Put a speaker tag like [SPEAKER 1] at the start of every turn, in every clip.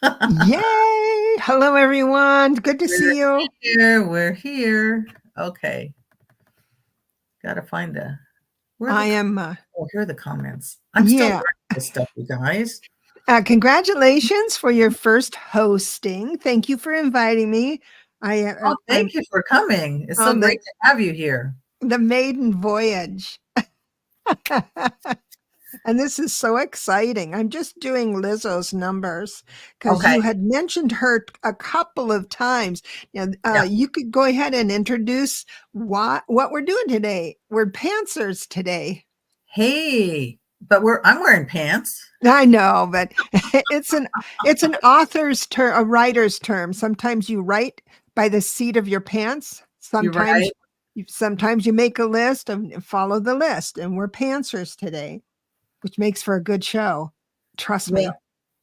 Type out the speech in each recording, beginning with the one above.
[SPEAKER 1] Yay! Hello, everyone. Good to see you.
[SPEAKER 2] We're here. Okay. Got to find where
[SPEAKER 1] I
[SPEAKER 2] the,
[SPEAKER 1] am,
[SPEAKER 2] oh, here are the comments. I'm still
[SPEAKER 1] yeah.
[SPEAKER 2] learning this stuff, you guys.
[SPEAKER 1] Congratulations for your first hosting. Thank you for inviting me.
[SPEAKER 2] Oh,
[SPEAKER 1] I'm
[SPEAKER 2] thank you for coming. It's so
[SPEAKER 1] on
[SPEAKER 2] great to have you here.
[SPEAKER 1] the maiden voyage. And this is so exciting. I'm just doing Lizzo's numbers because
[SPEAKER 2] Okay.
[SPEAKER 1] you had mentioned her a couple of times. Now,
[SPEAKER 2] Yeah.
[SPEAKER 1] you could go ahead and introduce what we're doing today. We're pantsers today.
[SPEAKER 2] Hey, but I'm wearing pants.
[SPEAKER 1] I know, but it's an author's term, a writer's term. Sometimes you write by the seat of your pants.
[SPEAKER 2] You're right.
[SPEAKER 1] Sometimes you make a list and follow the list. And we're pantsers today, which makes for a good show. Trust
[SPEAKER 2] Well,
[SPEAKER 1] me.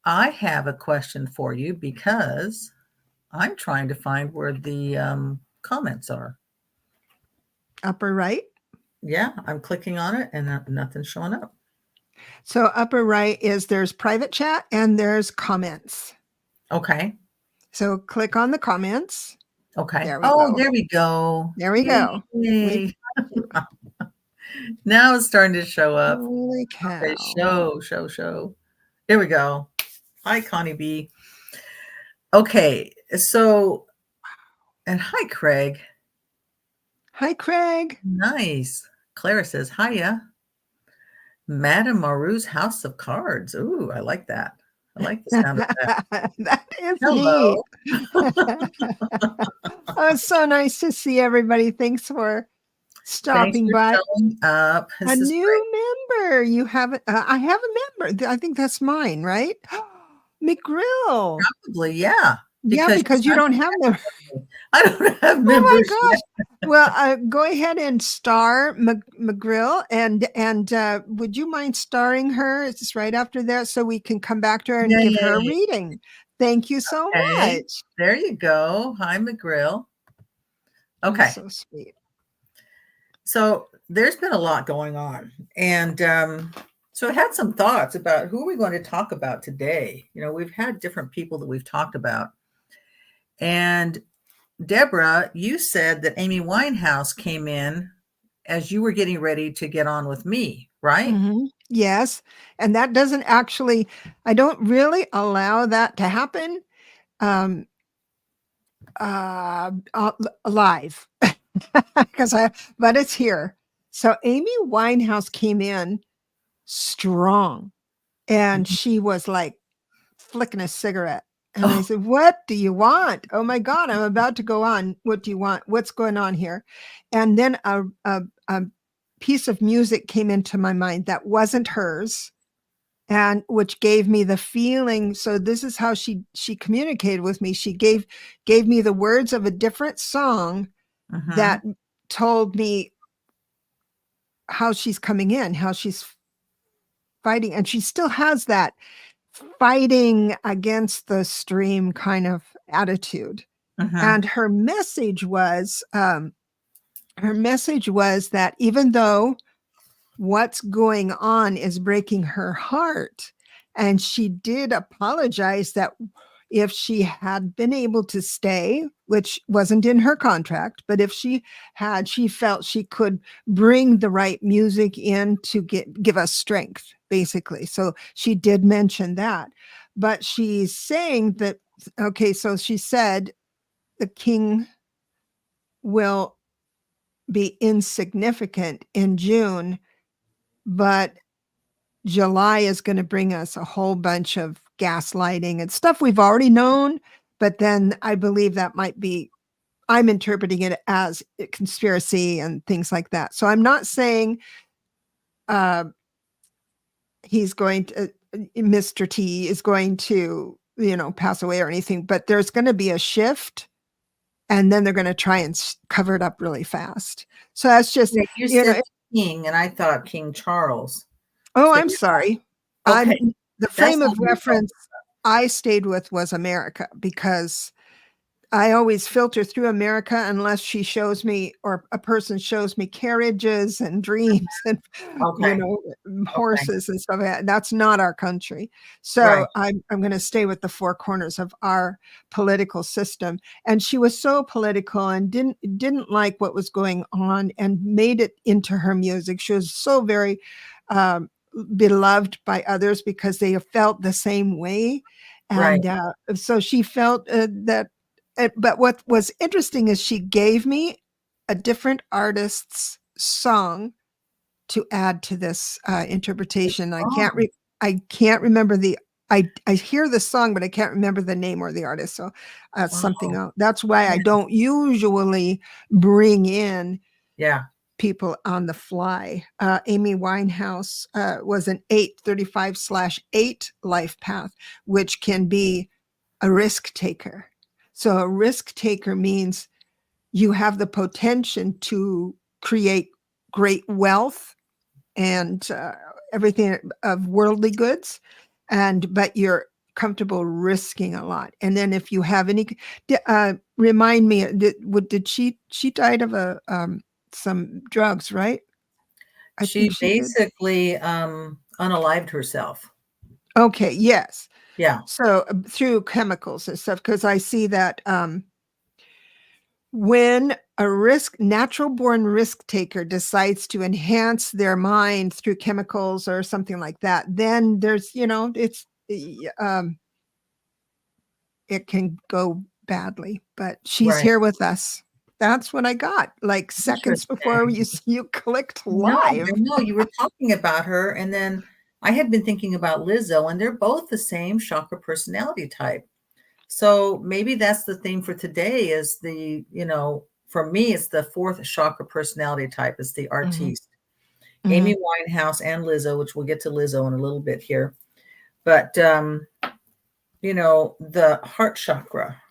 [SPEAKER 2] I have a question for you because I'm trying to find where the comments are.
[SPEAKER 1] Upper right.
[SPEAKER 2] Yeah, I'm clicking on it and nothing's showing up.
[SPEAKER 1] So upper right is there's private chat and there's comments.
[SPEAKER 2] Okay.
[SPEAKER 1] So click on the comments.
[SPEAKER 2] Okay.
[SPEAKER 1] There we
[SPEAKER 2] Oh,
[SPEAKER 1] go.
[SPEAKER 2] there we go.
[SPEAKER 1] There we go.
[SPEAKER 2] Yay. Now it's starting to show up.
[SPEAKER 1] Holy
[SPEAKER 2] Okay,
[SPEAKER 1] cow.
[SPEAKER 2] show. Here we go. Hi, Connie B. Okay, so, and hi, Craig.
[SPEAKER 1] Hi, Craig.
[SPEAKER 2] Nice. Clara says, hiya. Madame Maru's House of Cards. Ooh, I like that. I like the sound of that.
[SPEAKER 1] That is neat.
[SPEAKER 2] Hello.
[SPEAKER 1] Oh, it's so nice to see everybody. Thanks for
[SPEAKER 2] Thanks
[SPEAKER 1] stopping
[SPEAKER 2] for
[SPEAKER 1] by.
[SPEAKER 2] showing up.
[SPEAKER 1] A
[SPEAKER 2] This is great.
[SPEAKER 1] new member. You haven't, I have a member. I think that's mine, right? McGrill.
[SPEAKER 2] Probably, yeah,
[SPEAKER 1] Yeah,
[SPEAKER 2] because
[SPEAKER 1] because you don't have them.
[SPEAKER 2] I don't have
[SPEAKER 1] Oh my
[SPEAKER 2] members yet.
[SPEAKER 1] gosh. Well, go ahead and star McGrill, and would you mind starring her? It's just right after that, so we can come back to her and give her a
[SPEAKER 2] Yay.
[SPEAKER 1] reading. Thank you so
[SPEAKER 2] Okay,
[SPEAKER 1] much.
[SPEAKER 2] there you go. Hi, McGrill.
[SPEAKER 1] You're
[SPEAKER 2] Okay,
[SPEAKER 1] so sweet.
[SPEAKER 2] so there's been a lot going on, and so I had some thoughts about who are we going to talk about today. You know, we've had different people that we've talked about, and Debra, you said that Amy Winehouse came in as you were getting ready to get on with me, right?
[SPEAKER 1] Yes, and that doesn't actually. I don't really allow that to happen um, live because but it's here. So Amy Winehouse came in strong, and
[SPEAKER 2] Mhm.
[SPEAKER 1] she was like flicking a cigarette. And I said, "What do you want? Oh my God, I'm about to go on. What do you want? What's going on here?" And then a piece of music came into my mind that wasn't hers, and which gave me the feeling. So this is how she communicated with me. She gave me the words of a different song
[SPEAKER 2] Mhm.
[SPEAKER 1] that told me how she's coming in, how she's fighting, and she still has that fighting against the stream kind of attitude.
[SPEAKER 2] Mhm.
[SPEAKER 1] And her message was that even though what's going on is breaking her heart, and she did apologize that if she had been able to stay, which wasn't in her contract, but if she had, she felt she could bring the right music in to give us strength, basically. So she did mention that. But she's saying that, okay, so she said the king will be insignificant in June, but July is going to bring us a whole bunch of gaslighting and stuff we've already known. But then I believe that might be, I'm interpreting it as a conspiracy and things like that. So I'm not saying uh, he's going to, Mr. T is going to, pass away or anything, but there's going to be a shift, and then they're going to try and cover it up really fast. So that's just,
[SPEAKER 2] Yeah, you said king, and I thought King Charles.
[SPEAKER 1] oh,
[SPEAKER 2] So
[SPEAKER 1] I'm sorry.
[SPEAKER 2] okay,
[SPEAKER 1] The
[SPEAKER 2] that's
[SPEAKER 1] frame
[SPEAKER 2] not
[SPEAKER 1] of
[SPEAKER 2] who you're talking
[SPEAKER 1] reference I stayed with was America, because I always filter through America unless she shows me, or a person shows me carriages and dreams and,
[SPEAKER 2] Okay. Okay.
[SPEAKER 1] horses and stuff like that. That's not our country.
[SPEAKER 2] Right.
[SPEAKER 1] So I'm going to stay with the four corners of our political system. And she was so political and didn't like what was going on and made it into her music. She was so very beloved by others because they felt the same way.
[SPEAKER 2] Right.
[SPEAKER 1] And so she felt that. But what was interesting is she gave me a different artist's song to add to this interpretation. I
[SPEAKER 2] Oh,
[SPEAKER 1] can't remember I hear the song, but I can't remember the name or the artist. So something
[SPEAKER 2] oh,
[SPEAKER 1] else. That's why I don't usually bring in
[SPEAKER 2] yeah.
[SPEAKER 1] people on the fly. Amy Winehouse was an 835/8 life path, which can be a risk taker. So a risk taker means you have the potential to create great wealth and everything of worldly goods, but you're comfortable risking a lot. And then if you have any, remind me, did she died of some drugs, right? I
[SPEAKER 2] She
[SPEAKER 1] think she did.
[SPEAKER 2] basically unalived herself.
[SPEAKER 1] Okay, yes.
[SPEAKER 2] Yeah.
[SPEAKER 1] So through chemicals and stuff, because I see that when a natural born risk taker decides to enhance their mind through chemicals or something like that, then there's, it can go badly, but she's
[SPEAKER 2] Right.
[SPEAKER 1] here with us. That's what I got, like seconds before
[SPEAKER 2] Interesting.
[SPEAKER 1] you clicked
[SPEAKER 2] No,
[SPEAKER 1] live.
[SPEAKER 2] I know you were talking about her, and then I had been thinking about Lizzo, and they're both the same chakra personality type. So maybe that's the theme for today is for me, it's the fourth chakra personality type. It's the
[SPEAKER 1] Mhm,
[SPEAKER 2] artiste. Amy
[SPEAKER 1] mhm.
[SPEAKER 2] Winehouse and Lizzo, which we'll get to Lizzo in a little bit here. But, the heart chakra,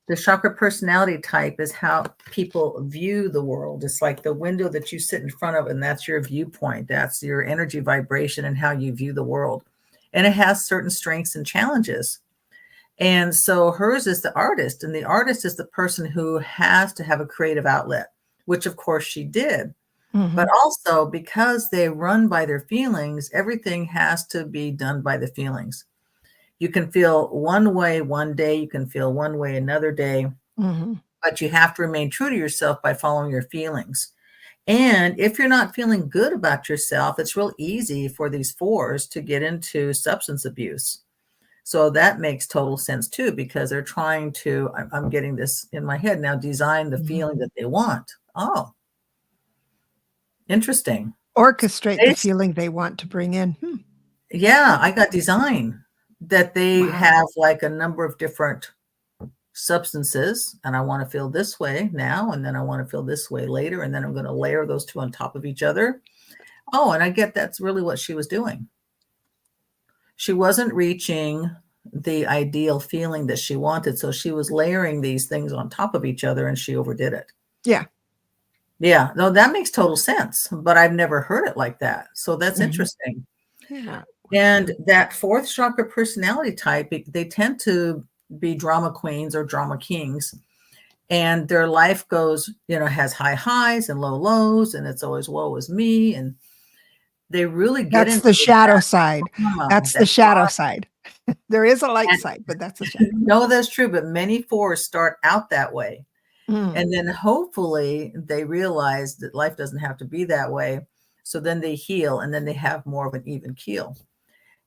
[SPEAKER 2] the chakra personality type is how people view the world. It's like the window that you sit in front of, and that's your viewpoint. That's your energy vibration and how you view the world. And it has certain strengths and challenges. And so hers is the artist, and the artist is the person who has to have a creative outlet, which of course she did. But
[SPEAKER 1] Mhm.
[SPEAKER 2] also because they run by their feelings, everything has to be done by the feelings. You can feel one way one day, you can feel one way another day,
[SPEAKER 1] Mhm.
[SPEAKER 2] but you have to remain true to yourself by following your feelings. And if you're not feeling good about yourself, it's real easy for these fours to get into substance abuse. So that makes total sense too, because they're trying to, I'm getting this in my head now, design the
[SPEAKER 1] Mhm.
[SPEAKER 2] feeling that they want. Oh, interesting.
[SPEAKER 1] Orchestrate the
[SPEAKER 2] They
[SPEAKER 1] feeling they want to bring in.
[SPEAKER 2] Yeah, I got design that they
[SPEAKER 1] Wow.
[SPEAKER 2] have like a number of different substances, and I want to feel this way now, and then I want to feel this way later, and then I'm going to layer those two on top of each other. Oh, and I get that's really what she was doing. She wasn't reaching the ideal feeling that she wanted, so she was layering these things on top of each other, and she overdid it.
[SPEAKER 1] Yeah.
[SPEAKER 2] Yeah, no, that makes total sense, but I've never heard it like that. So that's
[SPEAKER 1] Mhm.
[SPEAKER 2] interesting.
[SPEAKER 1] Yeah.
[SPEAKER 2] And that fourth chakra personality type, they tend to be drama queens or drama kings. And their life goes, has high highs and low lows, and it's always woe is me. And they really get
[SPEAKER 1] That's
[SPEAKER 2] into
[SPEAKER 1] the shadow
[SPEAKER 2] that
[SPEAKER 1] side.
[SPEAKER 2] drama,
[SPEAKER 1] That's the
[SPEAKER 2] that
[SPEAKER 1] shadow side. There is a light
[SPEAKER 2] and
[SPEAKER 1] side, but that's the shadow.
[SPEAKER 2] no, that's true. But many fours start out that way.
[SPEAKER 1] Mm.
[SPEAKER 2] And then hopefully they realize that life doesn't have to be that way. So then they heal, and then they have more of an even keel.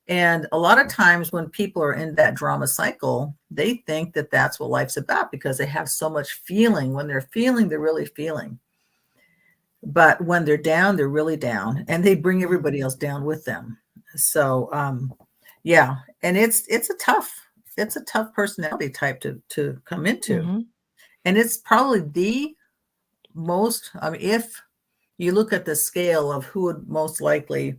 [SPEAKER 2] And a lot of times when people are in that drama cycle, they think that that's what life's about because they have so much feeling. When they're feeling, they're really feeling. But when they're down, they're really down, and they bring everybody else down with them. So, yeah, and it's a tough personality type to come into,
[SPEAKER 1] Mhm.
[SPEAKER 2] and it's probably the most. I mean, if you look at the scale of who would most likely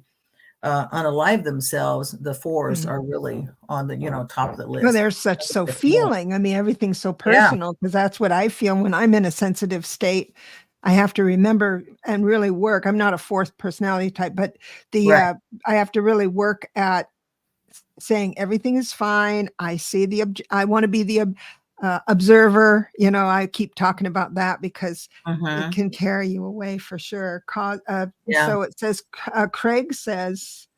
[SPEAKER 2] unalive themselves, the fours
[SPEAKER 1] Mhm.
[SPEAKER 2] are really on the top of the
[SPEAKER 1] Well,
[SPEAKER 2] list.
[SPEAKER 1] they're so feeling. I mean, everything's so
[SPEAKER 2] Yeah,
[SPEAKER 1] personal because that's what I feel when I'm in a sensitive state. I have to remember and really work. I'm not a fourth personality type, but the
[SPEAKER 2] right.
[SPEAKER 1] I have to really work at saying everything is fine. I see I want to be observer. You know, I keep talking about that because it
[SPEAKER 2] Mm-hmm.
[SPEAKER 1] can carry you away for sure.
[SPEAKER 2] Yeah.
[SPEAKER 1] So it says, Craig says,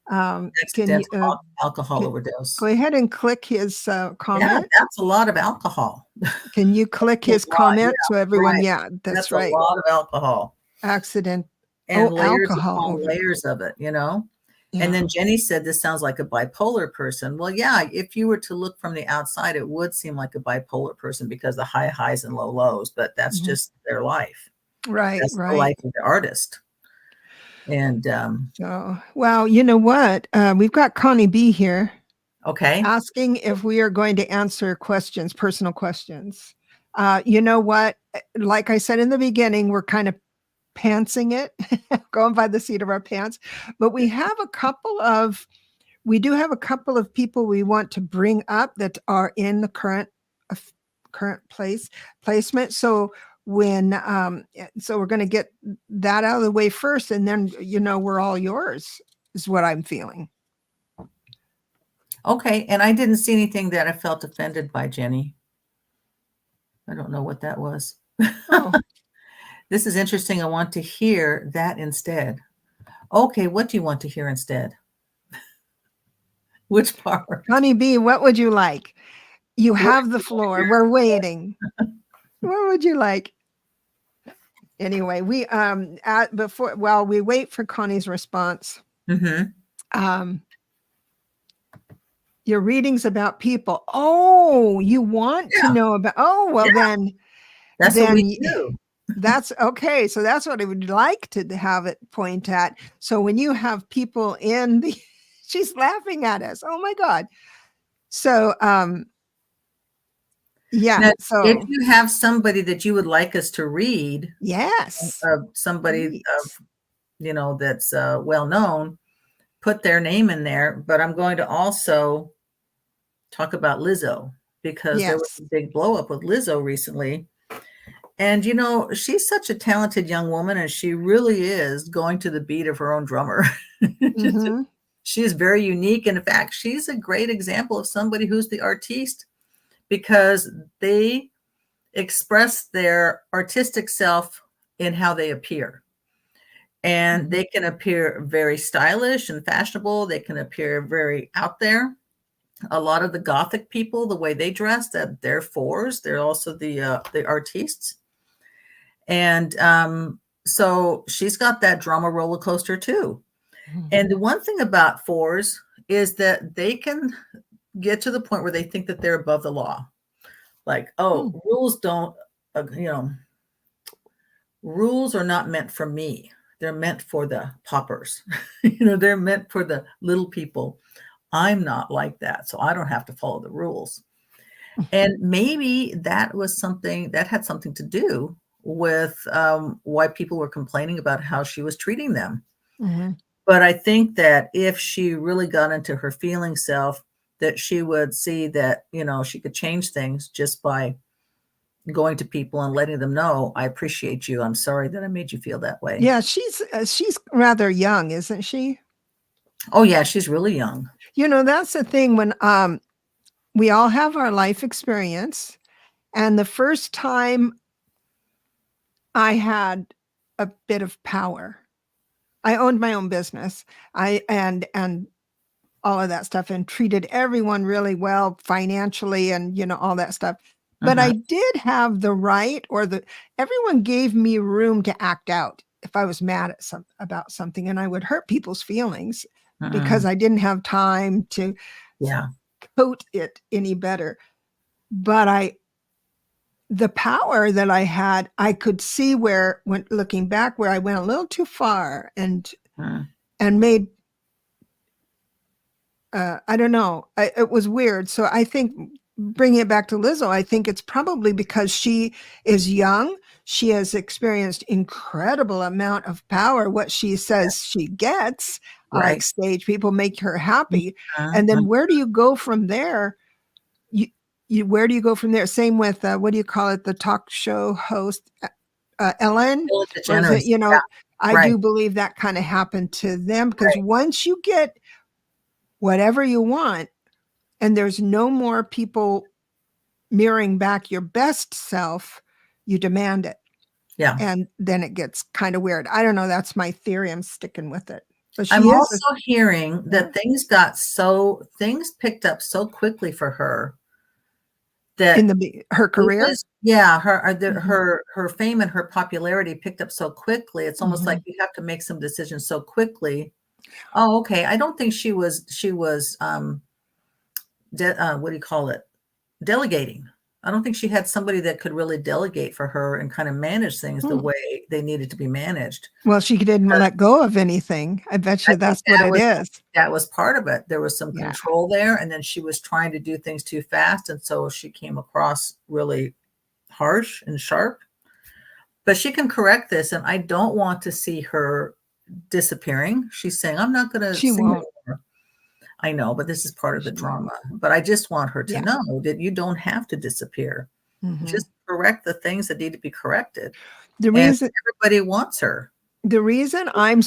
[SPEAKER 1] can you
[SPEAKER 2] Accidental alcohol
[SPEAKER 1] go
[SPEAKER 2] overdose.
[SPEAKER 1] ahead and click his
[SPEAKER 2] Yeah,
[SPEAKER 1] comment?
[SPEAKER 2] that's a lot of alcohol.
[SPEAKER 1] Can you click
[SPEAKER 2] A
[SPEAKER 1] his
[SPEAKER 2] lot,
[SPEAKER 1] comment
[SPEAKER 2] yeah,
[SPEAKER 1] so everyone?
[SPEAKER 2] right.
[SPEAKER 1] Yeah, that's
[SPEAKER 2] That's a
[SPEAKER 1] right.
[SPEAKER 2] lot of alcohol
[SPEAKER 1] Accident.
[SPEAKER 2] and
[SPEAKER 1] Oh,
[SPEAKER 2] layers
[SPEAKER 1] alcohol
[SPEAKER 2] upon
[SPEAKER 1] over.
[SPEAKER 2] layers of it, you know? And
[SPEAKER 1] Yeah.
[SPEAKER 2] then Jenny said, this sounds like a bipolar person. Well, yeah, if you were to look from the outside, it would seem like a bipolar person because the high highs and low lows, but that's
[SPEAKER 1] Mhm.
[SPEAKER 2] just their life.
[SPEAKER 1] Right,
[SPEAKER 2] That's the
[SPEAKER 1] right.
[SPEAKER 2] life of the artist. And
[SPEAKER 1] So, well, you know what? We've got Connie B here
[SPEAKER 2] okay.
[SPEAKER 1] asking if we are going to answer questions, personal questions. You know what? Like I said in the beginning, we're kind of pantsing it, going by the seat of our pants. But we do have a couple of people we want to bring up that are in the current placement. So so we're going to get that out of the way first, and then we're all yours, is what I'm feeling.
[SPEAKER 2] Okay. And I didn't see anything that I felt offended by, Jenny. I don't know what that was.
[SPEAKER 1] Oh,
[SPEAKER 2] This is interesting. I want to hear that instead. Okay, what do you want to hear instead? Which part?
[SPEAKER 1] Honey B, what would you like? You have the floor. We're waiting. What would you like? Anyway, we while we wait for Connie's response,
[SPEAKER 2] Mm-hmm.
[SPEAKER 1] your readings about people. Oh, you want to
[SPEAKER 2] Yeah.
[SPEAKER 1] know about? Oh, well,
[SPEAKER 2] Yeah. That's what we do.
[SPEAKER 1] That's okay. So that's what I would like to have it point at. So when you have people in the, she's laughing at us. Oh my God. So, yeah.
[SPEAKER 2] Now, if
[SPEAKER 1] So
[SPEAKER 2] you have somebody that you would like us to read,
[SPEAKER 1] yes,
[SPEAKER 2] somebody
[SPEAKER 1] please.
[SPEAKER 2] that's well known, put their name in there. But I'm going to also talk about Lizzo because there was
[SPEAKER 1] Yes.
[SPEAKER 2] a big blow up with Lizzo recently. And she's such a talented young woman, and she really is going to the beat of her own drummer.
[SPEAKER 1] Mm-hmm.
[SPEAKER 2] She is very unique. And in fact, she's a great example of somebody who's the artiste because they express their artistic self in how they appear. And they can appear very stylish and fashionable. They can appear very out there. A lot of the Gothic people, the way they dress, that they're fours. They're also the artistes. And so she's got that drama roller coaster too.
[SPEAKER 1] Mm-hmm.
[SPEAKER 2] And the one thing about fours is that they can get to the point where they think that they're above the law. Like, rules don't, rules are not meant for me. They're meant for the paupers. They're meant for the little people. I'm not like that, so I don't have to follow the rules. And maybe that had something to do with why people were complaining about how she was treating them.
[SPEAKER 1] Mm-hmm.
[SPEAKER 2] But I think that if she really got into her feeling self, that she would see that, she could change things just by going to people and letting them know, I appreciate you. I'm sorry that I made you feel that way.
[SPEAKER 1] Yeah, she's rather young, isn't she?
[SPEAKER 2] Oh yeah, she's really young.
[SPEAKER 1] That's the thing when we all have our life experience, and the first time I had a bit of power, I owned my own business. And all of that stuff, and treated everyone really well financially and all that stuff. But I did have the right, everyone gave me room to act out if I was mad at about something, and I would hurt people's feelings because I didn't have time to coat it any better. But the power that I had, I could see when looking back, where I went a little too far and made, I don't know, it was weird. So I think, bringing it back to Lizzo, I think it's probably because she is young. She has experienced incredible amount of power. What she says she gets, like stage people make her happy. And then where do you go from there? Where do you go from there? Same with, what do you call it? The talk show host, Ellen. I do believe that kind of happened to them, because once you get whatever you want, and there's no more people mirroring back your best self, you demand it.
[SPEAKER 2] Yeah.
[SPEAKER 1] And then it gets kind of weird. I don't know. That's my theory. I'm sticking with it. But
[SPEAKER 2] I'm
[SPEAKER 1] she is
[SPEAKER 2] also hearing that things picked up so quickly for her that
[SPEAKER 1] in her career.
[SPEAKER 2] Her fame and her popularity picked up so quickly. It's almost like you have to make some decisions so quickly. Oh, okay. I don't think she was what do you call it? Delegating. I don't think she had somebody that could really delegate for her and kind of manage things the way they needed to be managed.
[SPEAKER 1] Well, she didn't let go of anything. I bet you that's what it is.
[SPEAKER 2] That was part of it. There was some control there, and then she was trying to do things too fast, and so she came across really harsh and sharp. But she can correct this, and I don't want to see her disappearing. She's saying, I'm not going to sing anymore. I know, but this is part of the drama. But I just want her to know that you don't have to disappear. Just correct the things that need to be corrected. The reason everybody wants her.
[SPEAKER 1] The reason I'm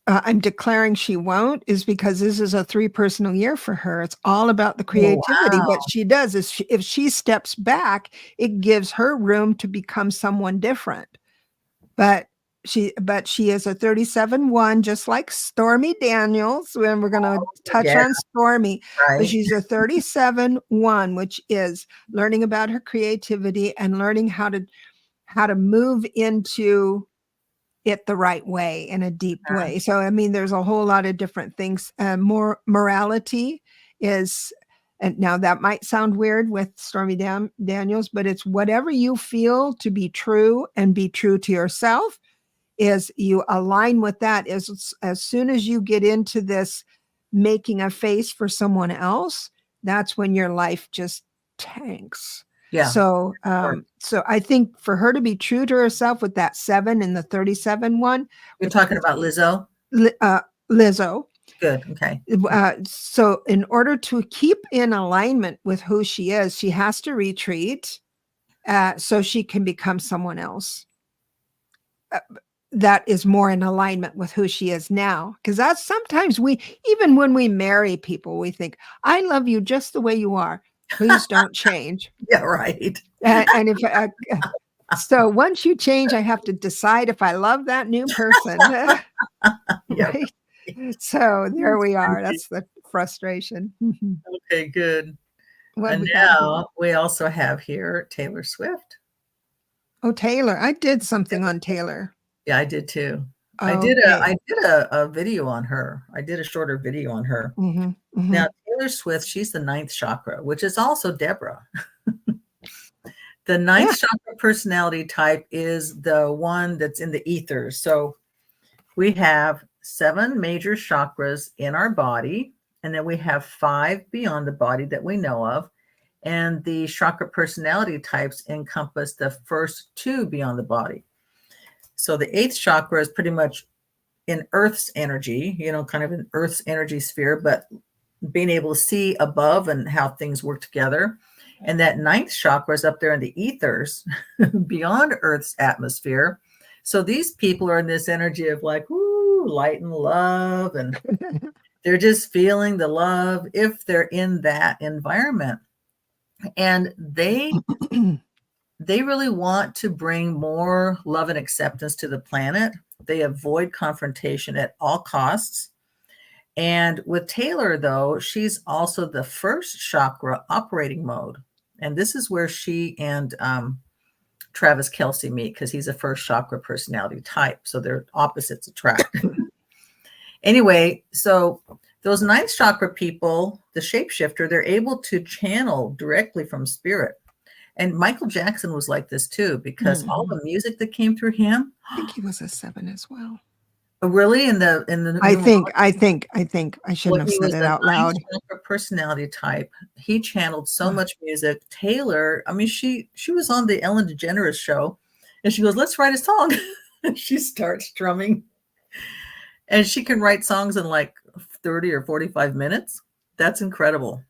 [SPEAKER 1] I'm declaring she won't is because this is a 3 personal year for her. It's all about the creativity. What she does is if she steps back, it gives her room to become someone different. But she is a 37-1, just like Stormy Daniels. And we're going to touch on Stormy.
[SPEAKER 2] Right.
[SPEAKER 1] But she's a 37-1, which is learning about her creativity and learning how to move into it the right way, in a deep way. So, I mean, there's a whole lot of different things. More morality is, and now that might sound weird with Stormy Daniels, but it's whatever you feel to be true and be true to yourself. Is you align with that. As soon as you get into this making a face for someone else, that's when your life just tanks.
[SPEAKER 2] Yeah.
[SPEAKER 1] So I think for her to be true to herself with that 7 and the 37-1.
[SPEAKER 2] You're talking about Lizzo?
[SPEAKER 1] Lizzo.
[SPEAKER 2] Good. Okay.
[SPEAKER 1] So in order to keep in alignment with who she is, she has to retreat so she can become someone else. That is more in alignment with who she is now. Because that's sometimes even when we marry people, we think, I love you just the way you are. Please don't change.
[SPEAKER 2] Yeah, right.
[SPEAKER 1] And if so once you change, I have to decide if I love that new person. Right? So there we are. That's the frustration.
[SPEAKER 2] Okay, good. And now we also have here Taylor Swift.
[SPEAKER 1] Oh, Taylor. I did something on Taylor.
[SPEAKER 2] Yeah, I did too. I did a video on her. I did a shorter video on her. Now, Taylor Swift, she's the 9th chakra, which is also Debra. The 9th chakra personality type is the one that's in the ethers. So we have 7 major chakras in our body, and then we have 5 beyond the body that we know of. And the chakra personality types encompass the first 2 beyond the body. So the 8th chakra is pretty much in Earth's energy, kind of in Earth's energy sphere, but being able to see above and how things work together. And that 9th chakra is up there in the ethers beyond Earth's atmosphere. So these people are in this energy of like, ooh, light and love. And they're just feeling the love if they're in that environment. And they really want to bring more love and acceptance to the planet. They avoid confrontation at all costs. And with Taylor, though, she's also the first chakra operating mode. And this is where she and Travis Kelce meet, because he's a first chakra personality type. So they're opposites attract. Anyway, so those 9th chakra people, the shapeshifter, they're able to channel directly from spirit. And Michael Jackson was like this too, because all the music that came through him.
[SPEAKER 1] I think he was a 7 as well.
[SPEAKER 2] Really?
[SPEAKER 1] I think I shouldn't have said it out loud.
[SPEAKER 2] Personality type. He channeled so much music. Taylor, I mean, she was on the Ellen DeGeneres show, and she goes, "Let's write a song." She starts drumming, and she can write songs in like 30 or 45 minutes. That's incredible.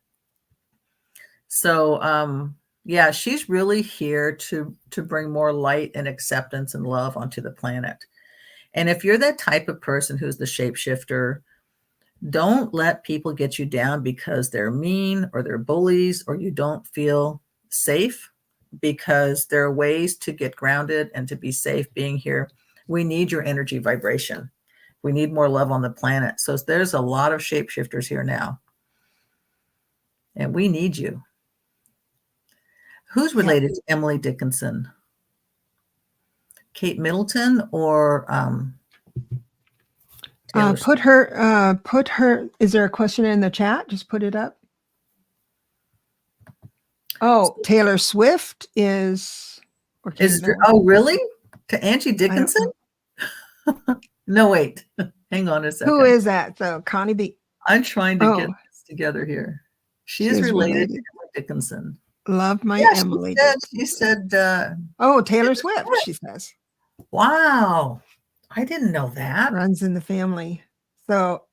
[SPEAKER 2] So, yeah, she's really here to bring more light and acceptance and love onto the planet. And if you're that type of person who's the shapeshifter, don't let people get you down because they're mean or they're bullies or you don't feel safe, because there are ways to get grounded and to be safe being here. We need your energy vibration. We need more love on the planet. So there's a lot of shapeshifters here now, and we need you. Who's related to Emily Dickinson? Kate Middleton or
[SPEAKER 1] put her, is there a question in the chat? Just put it up. Oh, Taylor Swift is, or
[SPEAKER 2] oh, really? To Angie Dickinson? No, wait. Hang on a second.
[SPEAKER 1] Who is that? So Connie B.
[SPEAKER 2] I'm trying to get this together here. She is related to Emily Dickinson.
[SPEAKER 1] Love my Emily.
[SPEAKER 2] She said,
[SPEAKER 1] oh, Taylor Swift, she says.
[SPEAKER 2] Wow. I didn't know that.
[SPEAKER 1] Runs in the family. So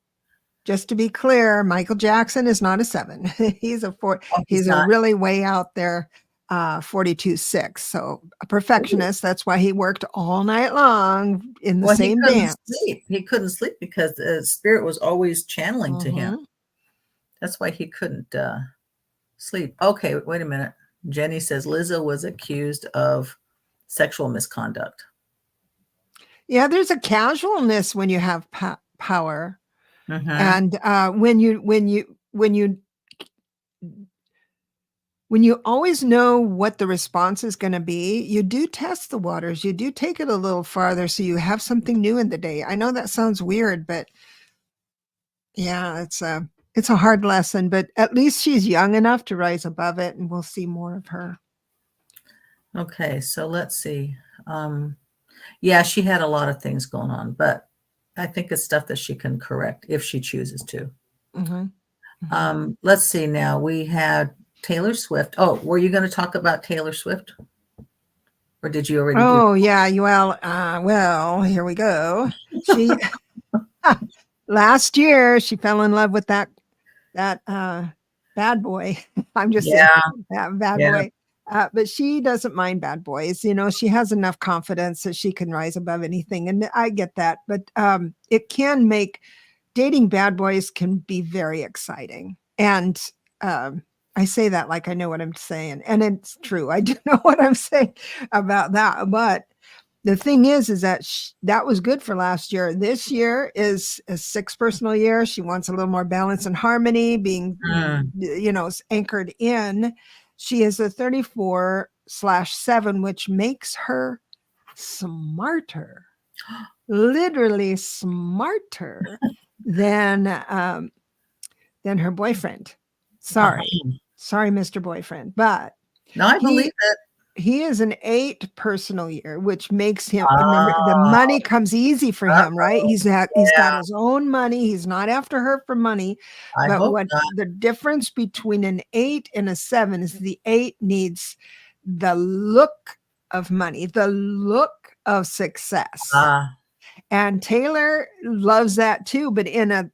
[SPEAKER 1] just to be clear, Michael Jackson is not a 7. He's a 4. He's a really way out there, 42-6. So a perfectionist. That's why he worked all night long in the same dance.
[SPEAKER 2] He couldn't sleep because the spirit was always channeling to him. That's why he couldn't sleep. Okay, wait a minute. Jenny says Lizzo was accused of sexual misconduct.
[SPEAKER 1] Yeah, there's a casualness when you have power. And when you always know what the response is going to be, you do test the waters. You do take it a little farther so you have something new in the day. I know that sounds weird, but yeah, it's a hard lesson, but at least she's young enough to rise above it, and we'll see more of her.
[SPEAKER 2] Okay, so let's see. Yeah, she had a lot of things going on, but I think it's stuff that she can correct if she chooses to. Let's see now. We had Taylor Swift. Oh, were you going to talk about Taylor Swift? Or did you already?
[SPEAKER 1] Oh, yeah. Well, here we go. She last year she fell in love with that bad boy. I'm just saying that bad boy. But she doesn't mind bad boys. You know, she has enough confidence that she can rise above anything. And I get that. But it can make dating bad boys can be very exciting. And I say that like I know what I'm saying. And it's true. I do know what I'm saying about that. But the thing is that that was good for last year. This year is a 6 personal year. She wants a little more balance and harmony, being, anchored in. She is a 34/7, which makes her smarter, literally smarter than her boyfriend. Sorry, Mr. Boyfriend, but
[SPEAKER 2] no, I believe it.
[SPEAKER 1] He is an 8 personal year, which makes him, remember, the money comes easy for him, right? He's got his own money. He's not after her for money. The difference between an 8 and a 7 is the 8 needs the look of money, the look of success. And Taylor loves that too, but in a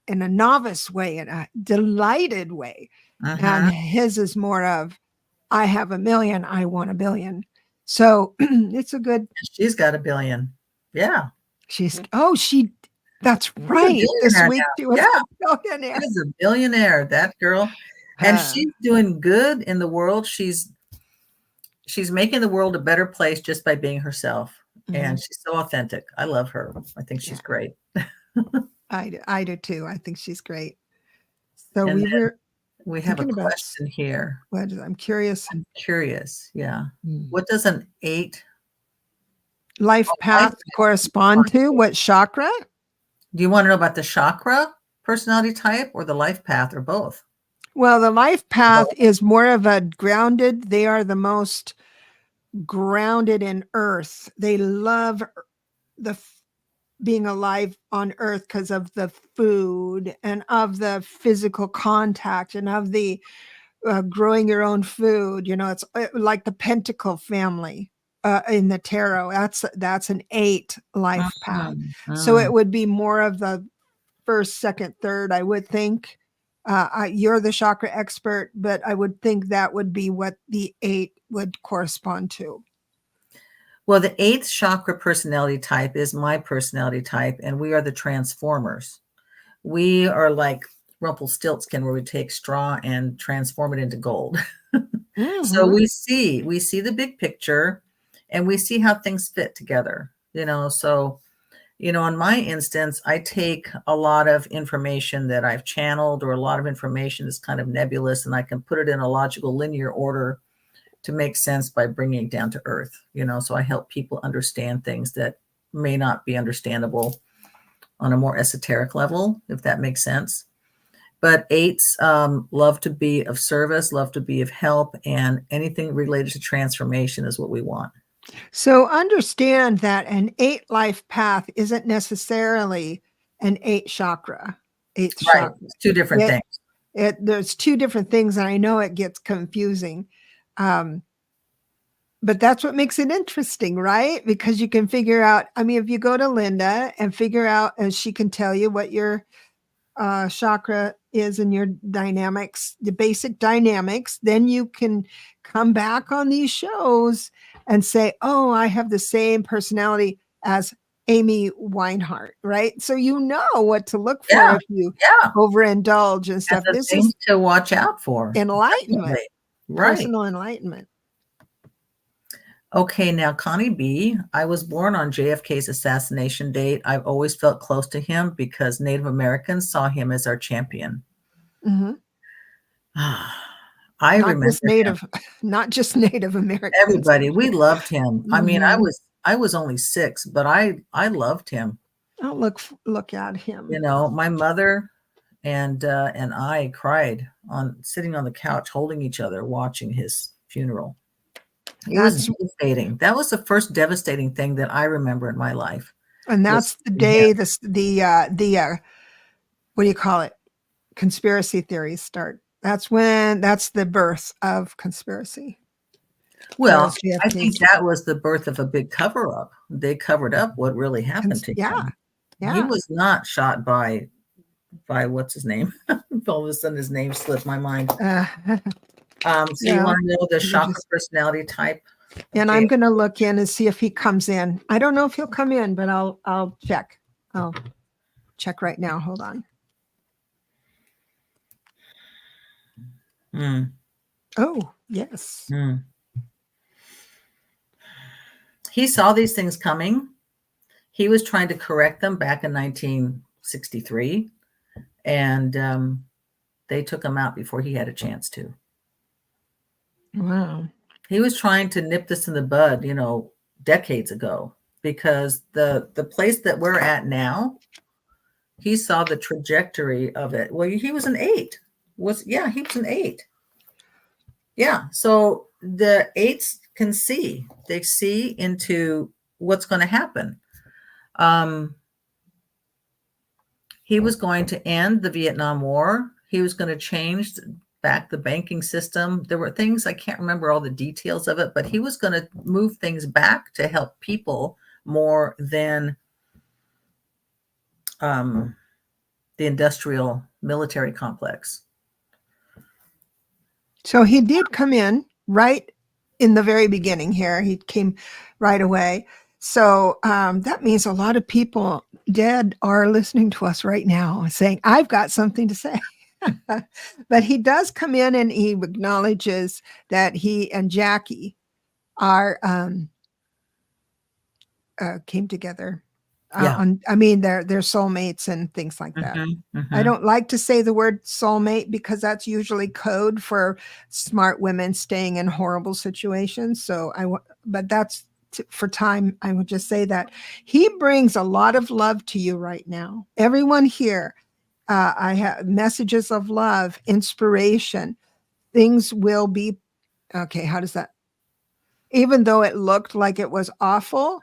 [SPEAKER 1] novice way, in a delighted way. And his is more of, I have $1 million. I want $1 billion. So it's a good.
[SPEAKER 2] She's got $1 billion. Yeah.
[SPEAKER 1] That's right. This week she was a billionaire.
[SPEAKER 2] She's a billionaire, that girl. And she's doing good in the world. She's making the world a better place just by being herself. And she's so authentic. I love her. I think she's great.
[SPEAKER 1] I do too. I think she's great. So
[SPEAKER 2] we have a question here.
[SPEAKER 1] I'm curious.
[SPEAKER 2] Yeah. What does an 8
[SPEAKER 1] life path correspond to? What chakra?
[SPEAKER 2] Do you want to know about the chakra personality type or the life path or both?
[SPEAKER 1] Well, the life path is more of a grounded. They are the most grounded in earth. They love being alive on earth because of the food and of the physical contact and of the growing your own food. You know, it's like the Pentacle family in the tarot. That's an 8 life path. So it would be more of the 1st, 2nd, 3rd, I would think. You're the chakra expert, but I would think that would be what the 8 would correspond to.
[SPEAKER 2] Well, the 8th chakra personality type is my personality type, and we are the transformers. We are like Rumpelstiltskin, where we take straw and transform it into gold. So
[SPEAKER 1] Mhm.
[SPEAKER 2] we see the big picture, and we see how things fit together, so in my instance, I take a lot of information that I've channeled, or a lot of information that's kind of nebulous, and I can put it in a logical linear order to make sense by bringing it down to earth. So I help people understand things that may not be understandable on a more esoteric level, if that makes sense. But eights love to be of service, love to be of help, and anything related to transformation is what we want.
[SPEAKER 1] So understand that an 8 life path isn't necessarily an 8 chakra, 8th
[SPEAKER 2] Right.
[SPEAKER 1] chakra.
[SPEAKER 2] It's two different things.
[SPEAKER 1] There's 2 different things, and I know it gets confusing. But that's what makes it interesting, right? Because you can figure out, I mean, if you go to Linda and figure out, and she can tell you what your chakra is and your dynamics, the basic dynamics, then you can come back on these shows and say, oh, I have the same personality as Amy Weinhardt, right? So you know what to look for
[SPEAKER 2] Yeah.
[SPEAKER 1] if you
[SPEAKER 2] Yeah.
[SPEAKER 1] overindulge and stuff.
[SPEAKER 2] And the
[SPEAKER 1] This
[SPEAKER 2] things
[SPEAKER 1] is
[SPEAKER 2] to watch out for.
[SPEAKER 1] enlightenment,
[SPEAKER 2] Definitely. Right.
[SPEAKER 1] personal enlightenment.
[SPEAKER 2] Okay, now Connie B, I was born on JFK's assassination date. I've always felt close to him because Native Americans saw him as our champion.
[SPEAKER 1] Mhm.
[SPEAKER 2] I
[SPEAKER 1] Not
[SPEAKER 2] remember
[SPEAKER 1] just Native, not just Native Americans.
[SPEAKER 2] everybody. We loved him. I mean,
[SPEAKER 1] Mhm.
[SPEAKER 2] I was only 6, but I loved him.
[SPEAKER 1] Oh, look at him.
[SPEAKER 2] My mother and I cried sitting on the couch holding each other watching his funeral. It was
[SPEAKER 1] That's
[SPEAKER 2] devastating. That was the first devastating thing that I remember in my life.
[SPEAKER 1] and that's the day the what do you call it? Conspiracy theories start. That's the birth of conspiracy.
[SPEAKER 2] Well,
[SPEAKER 1] Was
[SPEAKER 2] I
[SPEAKER 1] JFK.
[SPEAKER 2] think that was the birth of a big cover up. They covered up what really happened to
[SPEAKER 1] Yeah.
[SPEAKER 2] him. He
[SPEAKER 1] Yeah.
[SPEAKER 2] was not shot by what's his name? All of a sudden his name slipped my mind. So you
[SPEAKER 1] Yeah.
[SPEAKER 2] want to know the chakra
[SPEAKER 1] Just,
[SPEAKER 2] personality type?
[SPEAKER 1] and I'm going to look in and see if he comes in. I don't know if he'll come in, but I'll check. I'll check right now. Hold on. Oh, yes.
[SPEAKER 2] He saw these things coming. He was trying to correct them back in 1963, and they took him out before he had a chance to.
[SPEAKER 1] Wow.
[SPEAKER 2] He was trying to nip this in the bud, decades ago, because the place that we're at now, he saw the trajectory of it. Well, he was an 8. He was an 8. Yeah. So the 8s can see. They see into what's going to happen. He was going to end the Vietnam War. He was going to change back the banking system. There were things, I can't remember all the details of it, but he was going to move things back to help people more than the industrial military complex.
[SPEAKER 1] So he did come in right in the very beginning here. He came right away. So that means a lot of people dead are listening to us right now saying, I've got something to say. But he does come in and he acknowledges that he and Jackie are came together. I mean, they're soulmates and things like that. I don't like to say the word soulmate because that's usually code for smart women staying in horrible situations. But that's for time. I would just say that he brings a lot of love to you right now. Everyone here, I have messages of love, inspiration. Things will be okay. How does that? Even though it looked like it was awful,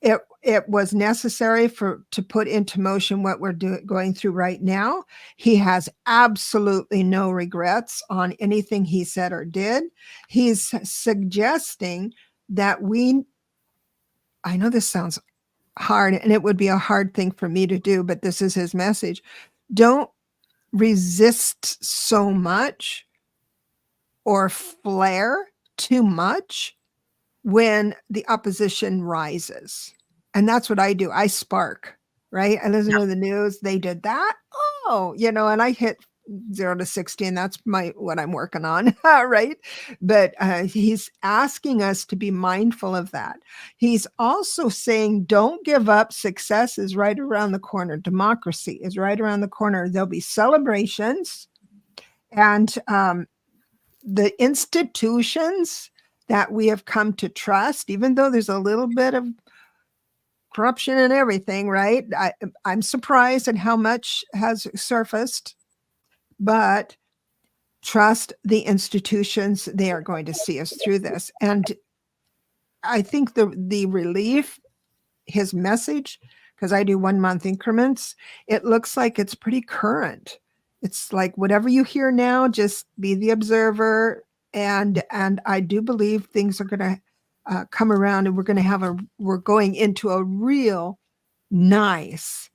[SPEAKER 1] it was necessary to put into motion what we're going through right now. He has absolutely no regrets on anything he said or did. He's suggesting that I know this sounds hard and it would be a hard thing for me to do, but this is his message. Don't resist so much or flare too much when the opposition rises. And that's what I do. I spark, right? I listen to the news. They did that. oh, and I hit 0 to 60, and that's what I'm working on, right? But he's asking us to be mindful of that. He's also saying, don't give up. Success is right around the corner. Democracy is right around the corner. There'll be celebrations, and the institutions that we have come to trust, even though there's a little bit of corruption and everything, right? I'm surprised at how much has surfaced, but trust the institutions. They are going to see us through this. And I think the relief, his message, because I do 1 month increments, it looks like it's pretty current. It's like whatever you hear now, just be the observer. And I do believe things are going to come around, and we're going into a real nice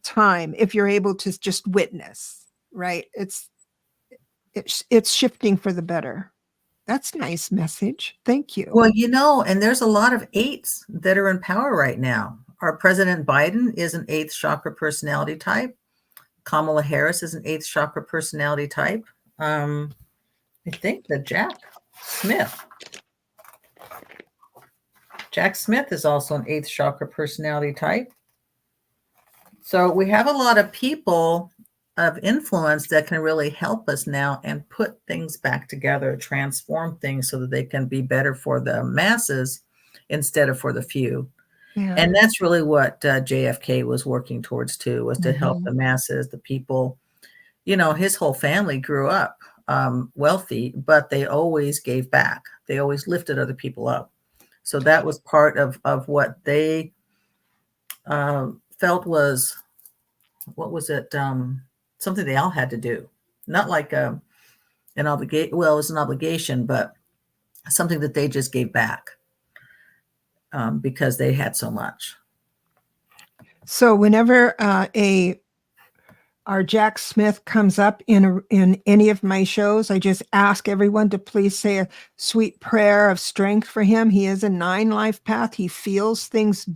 [SPEAKER 1] time if you're able to just witness, right? It's shifting for the better. That's a nice message. Thank you.
[SPEAKER 2] Well, and there's a lot of 8s that are in power right now. Our President Biden is an 8th chakra personality type. Kamala Harris is an 8th chakra personality type. I think that Jack Smith is also an 8th chakra personality type. So we have a lot of people of influence that can really help us now and put things back together, transform things so that they can be better for the masses instead of for the few. Yeah. And that's really what JFK was working towards too, was to help the masses, the people. His whole family grew up wealthy, but they always gave back. They always lifted other people up. So that was part of what they felt was, what was it? Something they all had to do. Not like an obligation. Well, it was an obligation, but something that they just gave back because they had so much.
[SPEAKER 1] So whenever our Jack Smith comes up in any of my shows, I just ask everyone to please say a sweet prayer of strength for him. He is a 9 life path. He feels things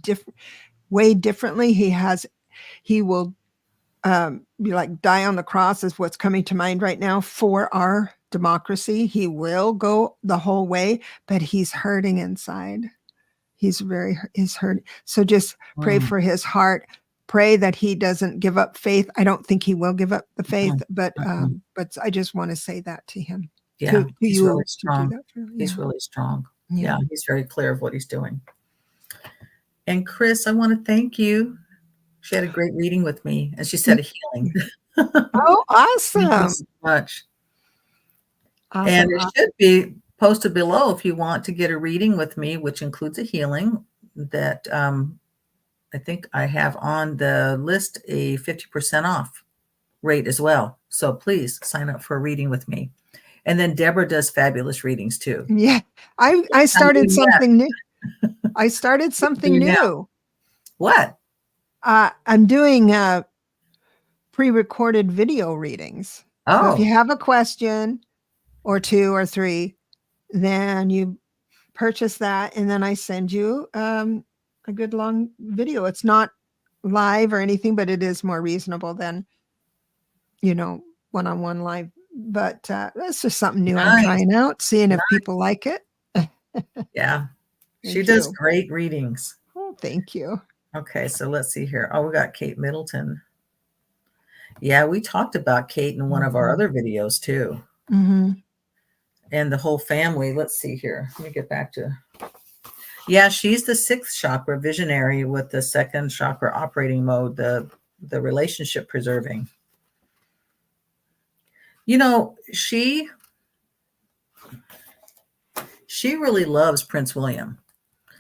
[SPEAKER 1] way differently. He will be like die on the cross is what's coming to mind right now for our democracy. He will go the whole way, but he's hurting inside. He's hurting. So just pray for his heart. Pray that he doesn't give up faith. I don't think he will give up the faith, but I just want to say that to him.
[SPEAKER 2] Yeah, he's really strong. He's really strong. Yeah, he's very clear of what he's doing. And Chris, I want to thank you. She had a great reading with me, and she said a healing.
[SPEAKER 1] Oh, awesome.
[SPEAKER 2] Thank you so much. Awesome. And it should be posted below if you want to get a reading with me, which includes a healing that I think I have on the list a 50% off rate as well. So please sign up for a reading with me. And then Debra does fabulous readings too.
[SPEAKER 1] Yeah. I started something new. I started something new. Now?
[SPEAKER 2] What?
[SPEAKER 1] I'm doing pre-recorded video readings. Oh. So if you have a question or 2 or 3, then you purchase that, and then I send you a good long video. It's not live or anything, but it is more reasonable than, one-on-one live. But that's just something new. I'm trying out, seeing if people like it.
[SPEAKER 2] Yeah. She does great readings.
[SPEAKER 1] Oh, thank you.
[SPEAKER 2] Okay, so let's see here. Oh, we got Kate Middleton. Yeah, we talked about Kate in one of our other videos too. Mm-hmm. And the whole family. Let's see here. Let me get back to. Yeah, she's the 6th chakra visionary with the 2nd chakra operating mode, the relationship preserving. She really loves Prince William.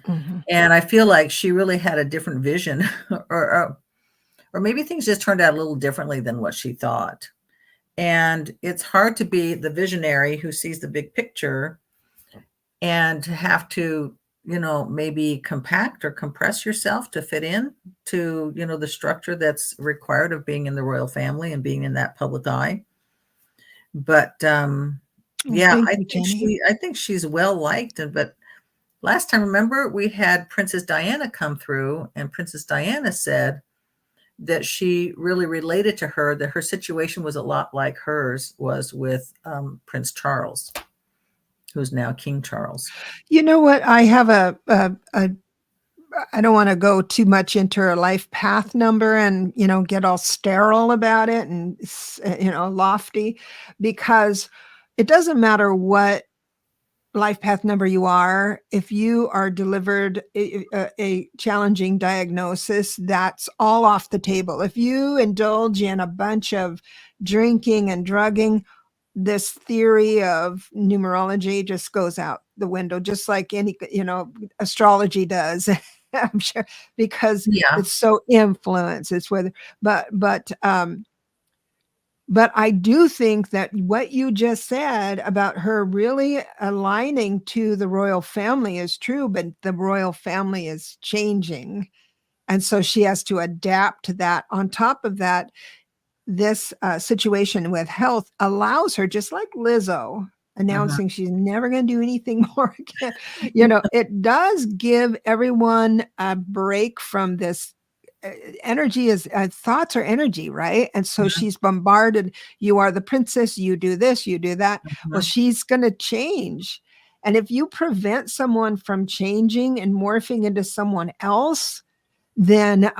[SPEAKER 2] Mm-hmm. And I feel like she really had a different vision or maybe things just turned out a little differently than what she thought. And it's hard to be the visionary who sees the big picture and to have to, maybe compact or compress yourself to fit in to, the structure that's required of being in the royal family and being in that public eye. But I think she's well liked. But last time, remember, we had Princess Diana come through, and Princess Diana said that she really related to her, that her situation was a lot like hers was with Prince Charles, who's now King Charles.
[SPEAKER 1] You know what? I have I don't want to go too much into her life path number and, get all sterile about it and, lofty, because it doesn't matter what life path number you are. If you are delivered a challenging diagnosis, that's all off the table. If you indulge in a bunch of drinking and drugging, this theory of numerology just goes out the window, just like any, astrology does. I'm sure, because
[SPEAKER 2] Yeah.
[SPEAKER 1] it's so influenced. It's whether, but I do think that what you just said about her really aligning to the royal family is true, but the royal family is changing. And so she has to adapt to that. On top of that, this situation with health allows her, just like Lizzo announcing she's never going to do anything more again. It does give everyone a break from this. Energy is thoughts are energy, right? And so she's bombarded. You are the princess. You do this, you do that. Well, she's going to change. And if you prevent someone from changing and morphing into someone else, then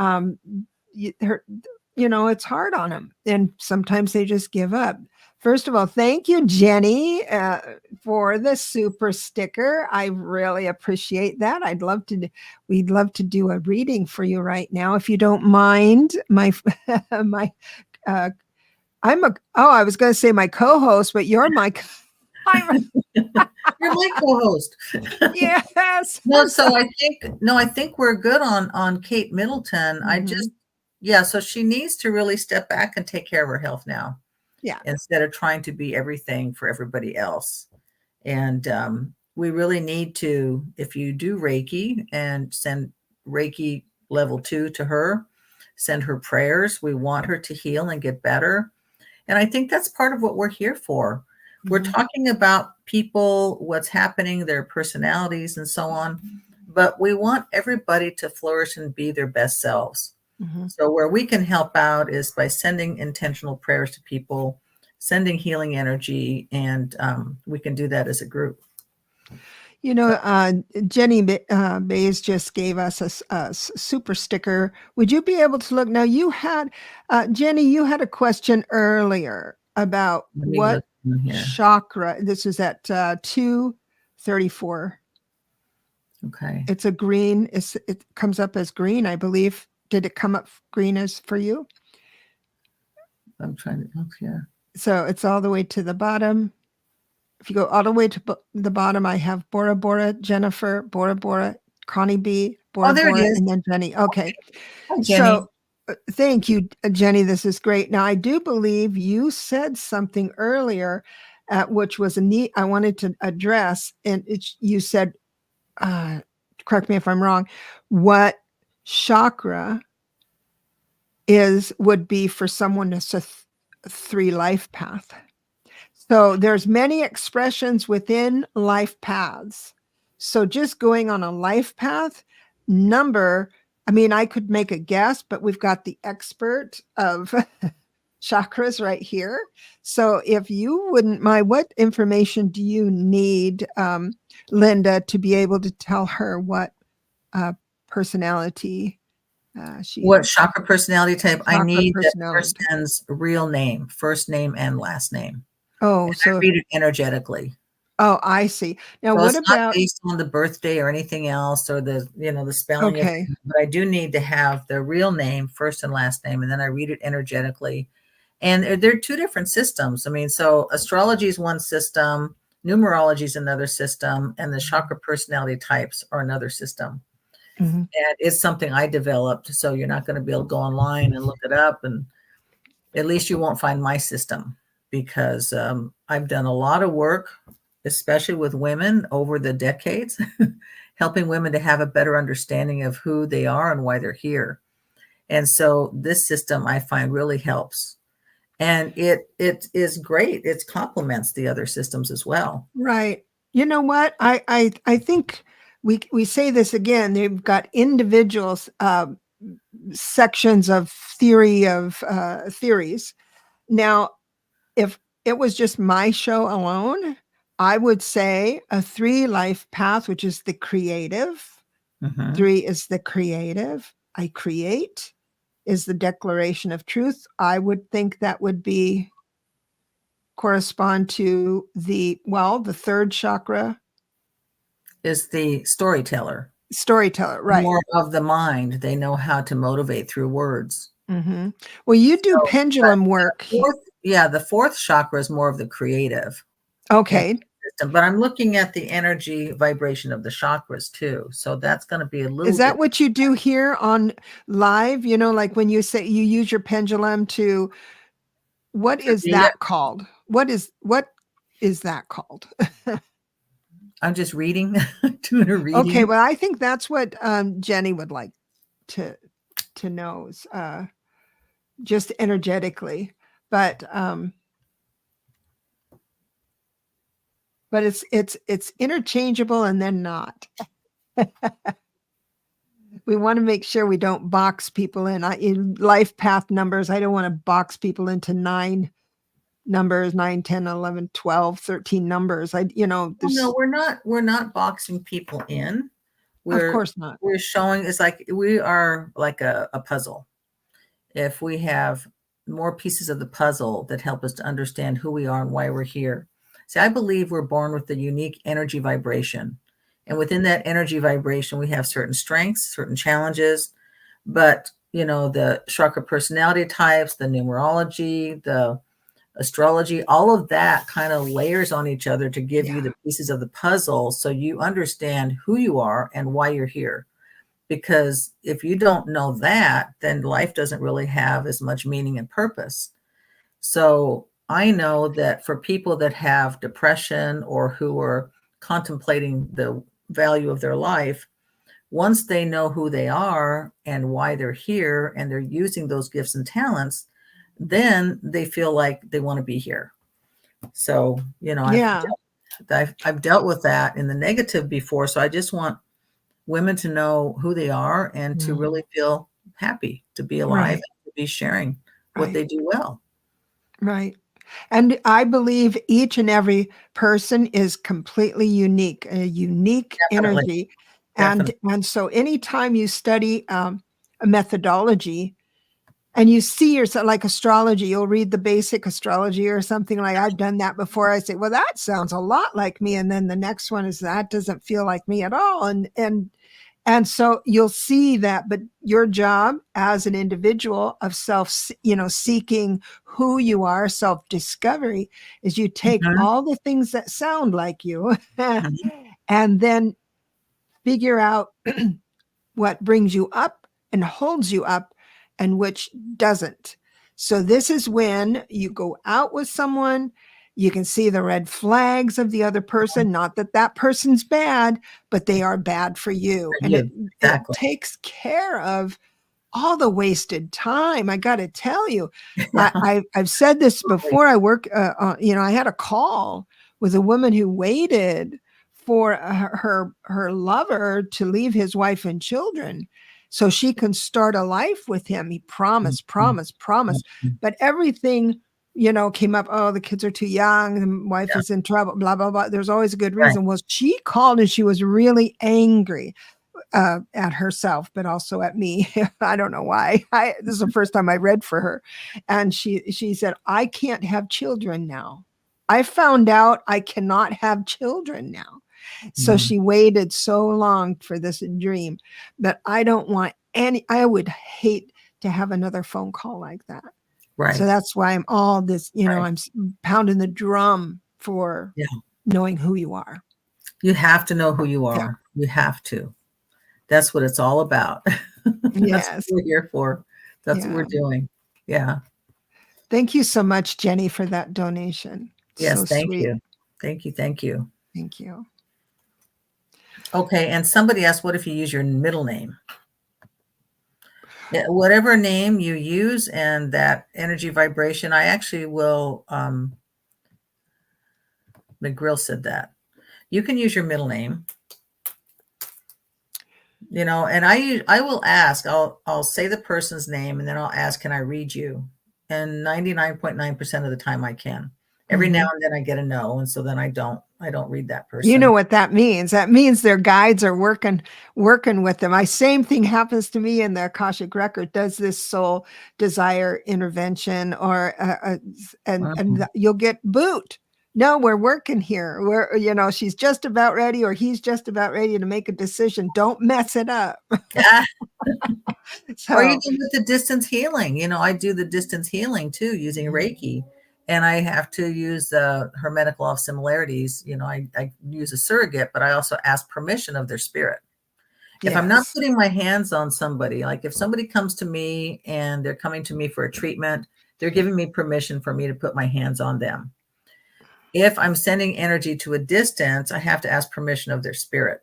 [SPEAKER 1] it's hard on them. And sometimes they just give up. First of all, thank you, Jenny, for the super sticker. I really appreciate that. We'd love to do a reading for you right now, if you don't mind. I was going to say my co-host, but you're my
[SPEAKER 2] You're my co-host.
[SPEAKER 1] Yes.
[SPEAKER 2] I think we're good on Kate Middleton. So she needs to really step back and take care of her health now.
[SPEAKER 1] Yeah.
[SPEAKER 2] Instead of trying to be everything for everybody else. And we really need to, if you do Reiki and send Reiki level 2 to her, send her prayers. We want her to heal and get better. And I think that's part of what we're here for. We're talking about people, what's happening, their personalities and so on. But we want everybody to flourish and be their best selves. So where we can help out is by sending intentional prayers to people, sending healing energy, and we can do that as a group.
[SPEAKER 1] Jenny Bays just gave us a super sticker. Would you be able to look? Now, you had, Jenny, you had a question earlier about what chakra. This is at 234.
[SPEAKER 2] Okay.
[SPEAKER 1] It's a green. It comes up as green, I believe. Did it come up green as for you?
[SPEAKER 2] I'm trying to look here.
[SPEAKER 1] So it's all the way to the bottom. If you go all the way to the bottom, I have Bora Bora, Jennifer, Bora Bora, Connie B, Bora Bora, and then Jenny. Okay.
[SPEAKER 2] Hi, Jenny.
[SPEAKER 1] So thank you, Jenny. This is great. Now, I do believe you said something earlier, which was I wanted to address, and you said, correct me if I'm wrong, what chakra would be for someone that's a 3 life path. So there's many expressions within life paths. So just going on a life path number, I could make a guess, but we've got the expert of chakras right here. So if you wouldn't mind, what information do you need, Linda, to be able to tell her what personality
[SPEAKER 2] what chakra personality type? I need that person's real name, first name and last name.
[SPEAKER 1] Oh, so
[SPEAKER 2] I read it energetically.
[SPEAKER 1] Oh, I see. Now,
[SPEAKER 2] so
[SPEAKER 1] what
[SPEAKER 2] it's
[SPEAKER 1] about
[SPEAKER 2] not based on the birthday or anything else, or the spelling?
[SPEAKER 1] Okay.
[SPEAKER 2] But I do need to have the real name, first and last name, and then I read it energetically. And there are 2 different systems. So astrology is one system, numerology is another system, and the chakra personality types are another system. And it's something I developed. So you're not going to be able to go online and look it up, and at least you won't find my system, because I've done a lot of work, especially with women over the decades, helping women to have a better understanding of who they are and why they're here. And so this system I find really helps. And it is great. It complements the other systems as well.
[SPEAKER 1] Right. You know what? I think we say this again. They've got individuals sections of theories. Now, if it was just my show alone, I would say a 3 life path, which is the creative.
[SPEAKER 2] Mhm.
[SPEAKER 1] 3 is the creative. I create is the declaration of truth. I would think that would be correspond to the 3rd chakra.
[SPEAKER 2] Is the storyteller.
[SPEAKER 1] Storyteller, right.
[SPEAKER 2] More of the mind. They know how to motivate through words.
[SPEAKER 1] Mm-hmm. Well, you do pendulum work.
[SPEAKER 2] The 4th chakra is more of the creative.
[SPEAKER 1] Okay.
[SPEAKER 2] System, but I'm looking at the energy vibration of the chakras too. So that's going to be a little
[SPEAKER 1] Is that what you do here on live? You know, like when you say you use your pendulum to, what is that called? What is that called?
[SPEAKER 2] I'm just reading, doing a reading.
[SPEAKER 1] Okay, well, I think that's what Jenny would like to know, just energetically, but it's interchangeable and then not. We want to make sure we don't box people in life path numbers. I don't want to box people into 9 numbers, 9, 10, 11, 12, 13 numbers.
[SPEAKER 2] No, we're not boxing people in.
[SPEAKER 1] Of course not.
[SPEAKER 2] We're showing it's like we are like a puzzle. If we have more pieces of the puzzle that help us to understand who we are and why we're here. See, I believe we're born with the unique energy vibration. And within that energy vibration, we have certain strengths, certain challenges. But, the chakra personality types, the numerology, the astrology, all of that kind of layers on each other to give you the pieces of the puzzle so you understand who you are and why you're here. Because if you don't know that, then life doesn't really have as much meaning and purpose. So I know that for people that have depression or who are contemplating the value of their life, once they know who they are and why they're here and they're using those gifts and talents, then they feel like they want to be here. So, I've dealt with that in the negative before. So I just want women to know who they are and to really feel happy to be alive and to be sharing what they do well.
[SPEAKER 1] Right. And I believe each and every person is completely unique, a unique energy. And so anytime you study a methodology and you see yourself, like astrology, you'll read the basic astrology or something, like I've done that before. I say, well, that sounds a lot like me. And then the next one is, that doesn't feel like me at all. And so you'll see that, but your job as an individual of seeking who you are, self-discovery, is you take all the things that sound like you and then figure out what brings you up and holds you up and which doesn't. So this is when you go out with someone, you can see the red flags of the other person. Not that that person's bad, but they are bad for you. And it takes care of all the wasted time. I got to tell you, I've said this before. I work, I had a call with a woman who waited for her lover to leave his wife and children so she can start a life with him. He promised. But everything, came up. Oh, the kids are too young. The wife is in trouble, blah, blah, blah. There's always a good reason. Well, she called and she was really angry at herself, but also at me. I don't know why. This is the first time I read for her. And she said, I can't have children now. I found out I cannot have children now. So she waited so long for this dream that I don't want I would hate to have another phone call like that. Right. So that's why I'm all this, I'm pounding the drum for knowing who you are.
[SPEAKER 2] You have to know who you are. You have to. That's what it's all about. That's what we're here for. That's what we're doing. Yeah.
[SPEAKER 1] Thank you so much, Jenny, for that donation.
[SPEAKER 2] Yes, thank you. Thank you.
[SPEAKER 1] Thank you.
[SPEAKER 2] Okay, and somebody asked, what if you use your middle name? Whatever name you use and that energy vibration, I actually will, McGrill said that. You can use your middle name. you know, and I will ask, I'll say the person's name and then I'll ask, can I read you? And 99.9% of the time I can. Every now and then I get a no, and so then I don't read that person.
[SPEAKER 1] You know what that means? That means their guides are working with them. Same thing happens to me in the Akashic record. Does this soul desire intervention, or and you'll get boot? No, we're working here. We're, you know, she's just about ready, or he's just about ready to make a decision. Don't mess it up.
[SPEAKER 2] Or even with the distance healing, you know, I do the distance healing too using Reiki, and I have to use hermetic law of similarities. You know, I use a surrogate, but I also ask permission of their spirit. If I'm not putting my hands on somebody, like if somebody comes to me and they're coming to me for a treatment, they're giving me permission for me to put my hands on them. If I'm sending energy to a distance, I have to ask permission of their spirit.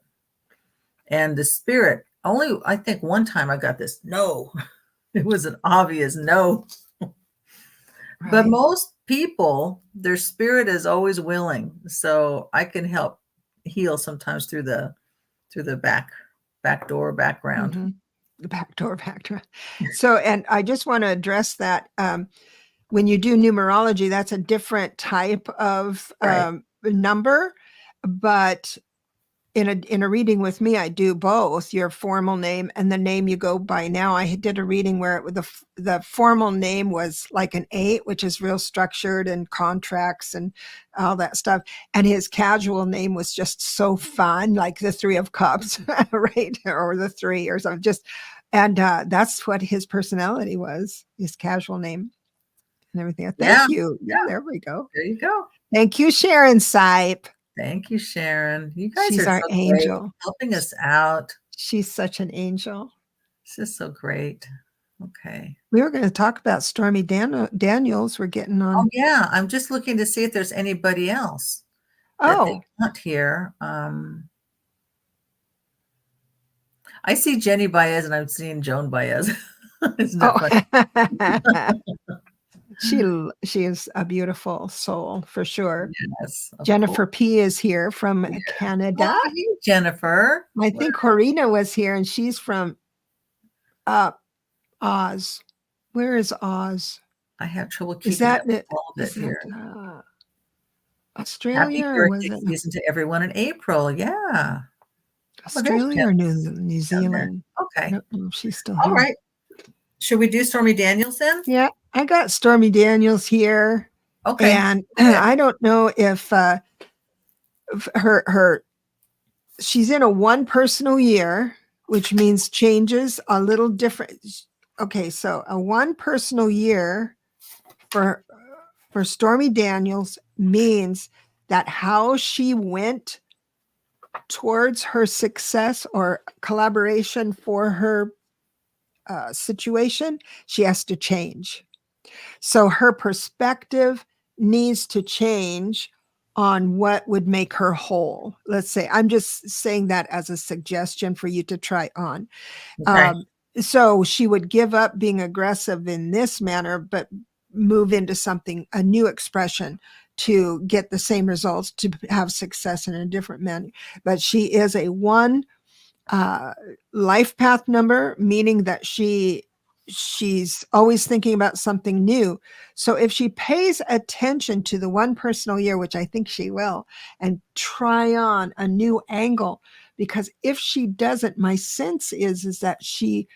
[SPEAKER 2] And the spirit, only I think one time I got this no. It was an obvious no. Right. But most people, their spirit is always willing. So I can help heal sometimes through the back door background.
[SPEAKER 1] The back door background. So, and I just want to address that. When you do numerology, that's a different type of number, but in a reading with me, I do both your formal name and the name you go by now. I did a reading where the formal name was like an 8, which is real structured and contracts and all that stuff. And his casual name was just so fun, like the 3 of Cups, right? Or the 3 or something. And that's what his personality was, his casual name and everything. Thank you. Yeah, there we go.
[SPEAKER 2] There you go.
[SPEAKER 1] Thank you, Sharon Sipe.
[SPEAKER 2] Thank you, Sharon. You guys
[SPEAKER 1] She's
[SPEAKER 2] are
[SPEAKER 1] our
[SPEAKER 2] so
[SPEAKER 1] angel,
[SPEAKER 2] great, helping us out.
[SPEAKER 1] She's such an angel.
[SPEAKER 2] This is so great. Okay.
[SPEAKER 1] We were going to talk about Stormy Daniels. We're getting on.
[SPEAKER 2] Oh, yeah. I'm just looking to see if there's anybody else that they want here. I see Jenny Baez and I'm seeing Joan Baez. Isn't that funny?
[SPEAKER 1] She is a beautiful soul for sure.
[SPEAKER 2] Yes,
[SPEAKER 1] Jennifer P is here from Canada.
[SPEAKER 2] Oh, hey, Jennifer.
[SPEAKER 1] I think Corina was here, and she's from Oz. Where is Oz?
[SPEAKER 2] I have trouble keeping up with all of it here.
[SPEAKER 1] Australia?
[SPEAKER 2] Happy birthday season to everyone in April. Yeah.
[SPEAKER 1] Australia or New Zealand?
[SPEAKER 2] Okay.
[SPEAKER 1] I don't know if she's still here.
[SPEAKER 2] All right. Should we do Stormy Daniels then?
[SPEAKER 1] Yeah, I got Stormy Daniels here.
[SPEAKER 2] Okay.
[SPEAKER 1] And I don't know if she's in a 1 personal year, which means changes a little different. Okay, so a 1 personal year for Stormy Daniels means that how she went towards her success or collaboration for her situation, she has to change. So her perspective needs to change on what would make her whole. Let's say, I'm just saying that as a suggestion for you to try on. Okay. So she would give up being aggressive in this manner, but move into something, a new expression to get the same results, to have success in a different manner. But she is a 1 life path number, meaning that she's always thinking about something new. So if she pays attention to the 1 personal year, which I think she will, and try on a new angle, because if she doesn't, my sense is that she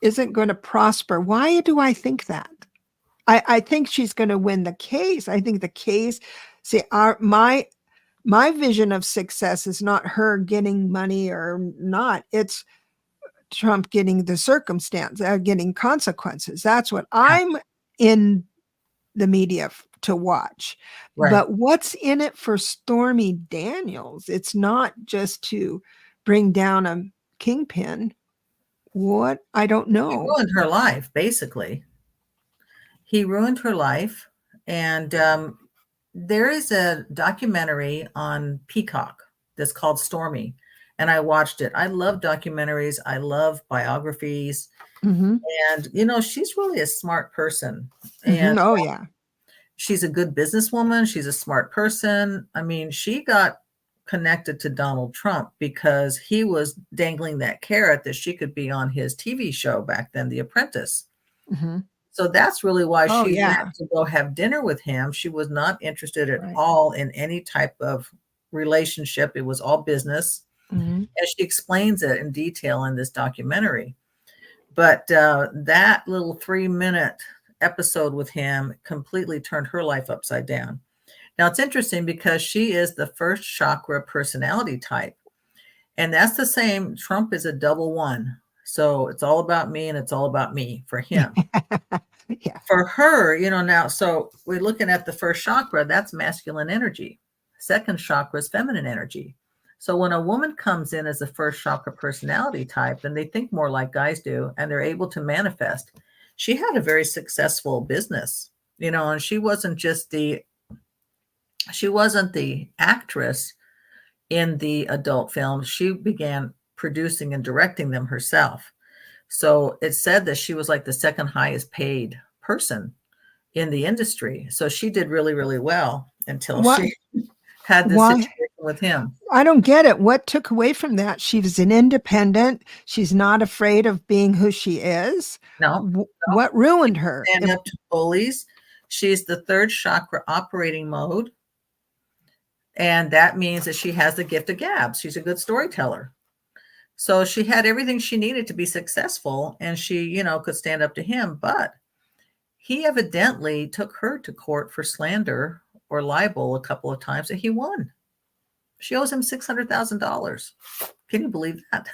[SPEAKER 1] isn't going to prosper. Why do I think that? I think she's going to win the case. I think the case, my vision of success is not her getting money or not. It's Trump getting the circumstance, getting consequences. That's what I'm in the media to watch. Right. But what's in it for Stormy Daniels? It's not just to bring down a kingpin. What? I don't know.
[SPEAKER 2] He ruined her life, basically. He ruined her life. And there is a documentary on Peacock that's called Stormy. And I watched it. I love documentaries. I love biographies. Mm-hmm. And, you know, she's really a smart person. And
[SPEAKER 1] oh, yeah.
[SPEAKER 2] She's a good businesswoman. She's a smart person. I mean, she got connected to Donald Trump because he was dangling that carrot that she could be on his TV show back then, The Apprentice.
[SPEAKER 1] Mm-hmm.
[SPEAKER 2] So that's really why
[SPEAKER 1] Oh,
[SPEAKER 2] she
[SPEAKER 1] yeah.
[SPEAKER 2] went to go have dinner with him. She was not interested at
[SPEAKER 1] Right.
[SPEAKER 2] all in any type of relationship. It was all business.
[SPEAKER 1] Mm-hmm.
[SPEAKER 2] And she explains it in detail in this documentary. But that little 3-minute episode with him completely turned her life upside down. Now, it's interesting because she is the first chakra personality type. And that's the same. Trump is a double one. So it's all about me and it's all about me for him.
[SPEAKER 1] Yeah.
[SPEAKER 2] For her, now, so we're looking at the first chakra, that's masculine energy. Second chakra is feminine energy. So when a woman comes in as a first chakra personality type, then they think more like guys do, and they're able to manifest. She had a very successful business, and she wasn't the actress in the adult films. She began producing and directing them herself. So it said that she was like the second highest paid person in the industry. So she did really, really well until she had this situation with him.
[SPEAKER 1] I don't get it. What took away from that? She was an independent. She's not afraid of being who she is.
[SPEAKER 2] No.
[SPEAKER 1] What ruined her?
[SPEAKER 2] Stand up to bullies. She's the third chakra operating mode. And that means that she has the gift of gab. She's a good storyteller. So she had everything she needed to be successful, and she, could stand up to him. But he evidently took her to court for slander or libel a couple of times, and he won. She owes him $600,000. Can you believe that?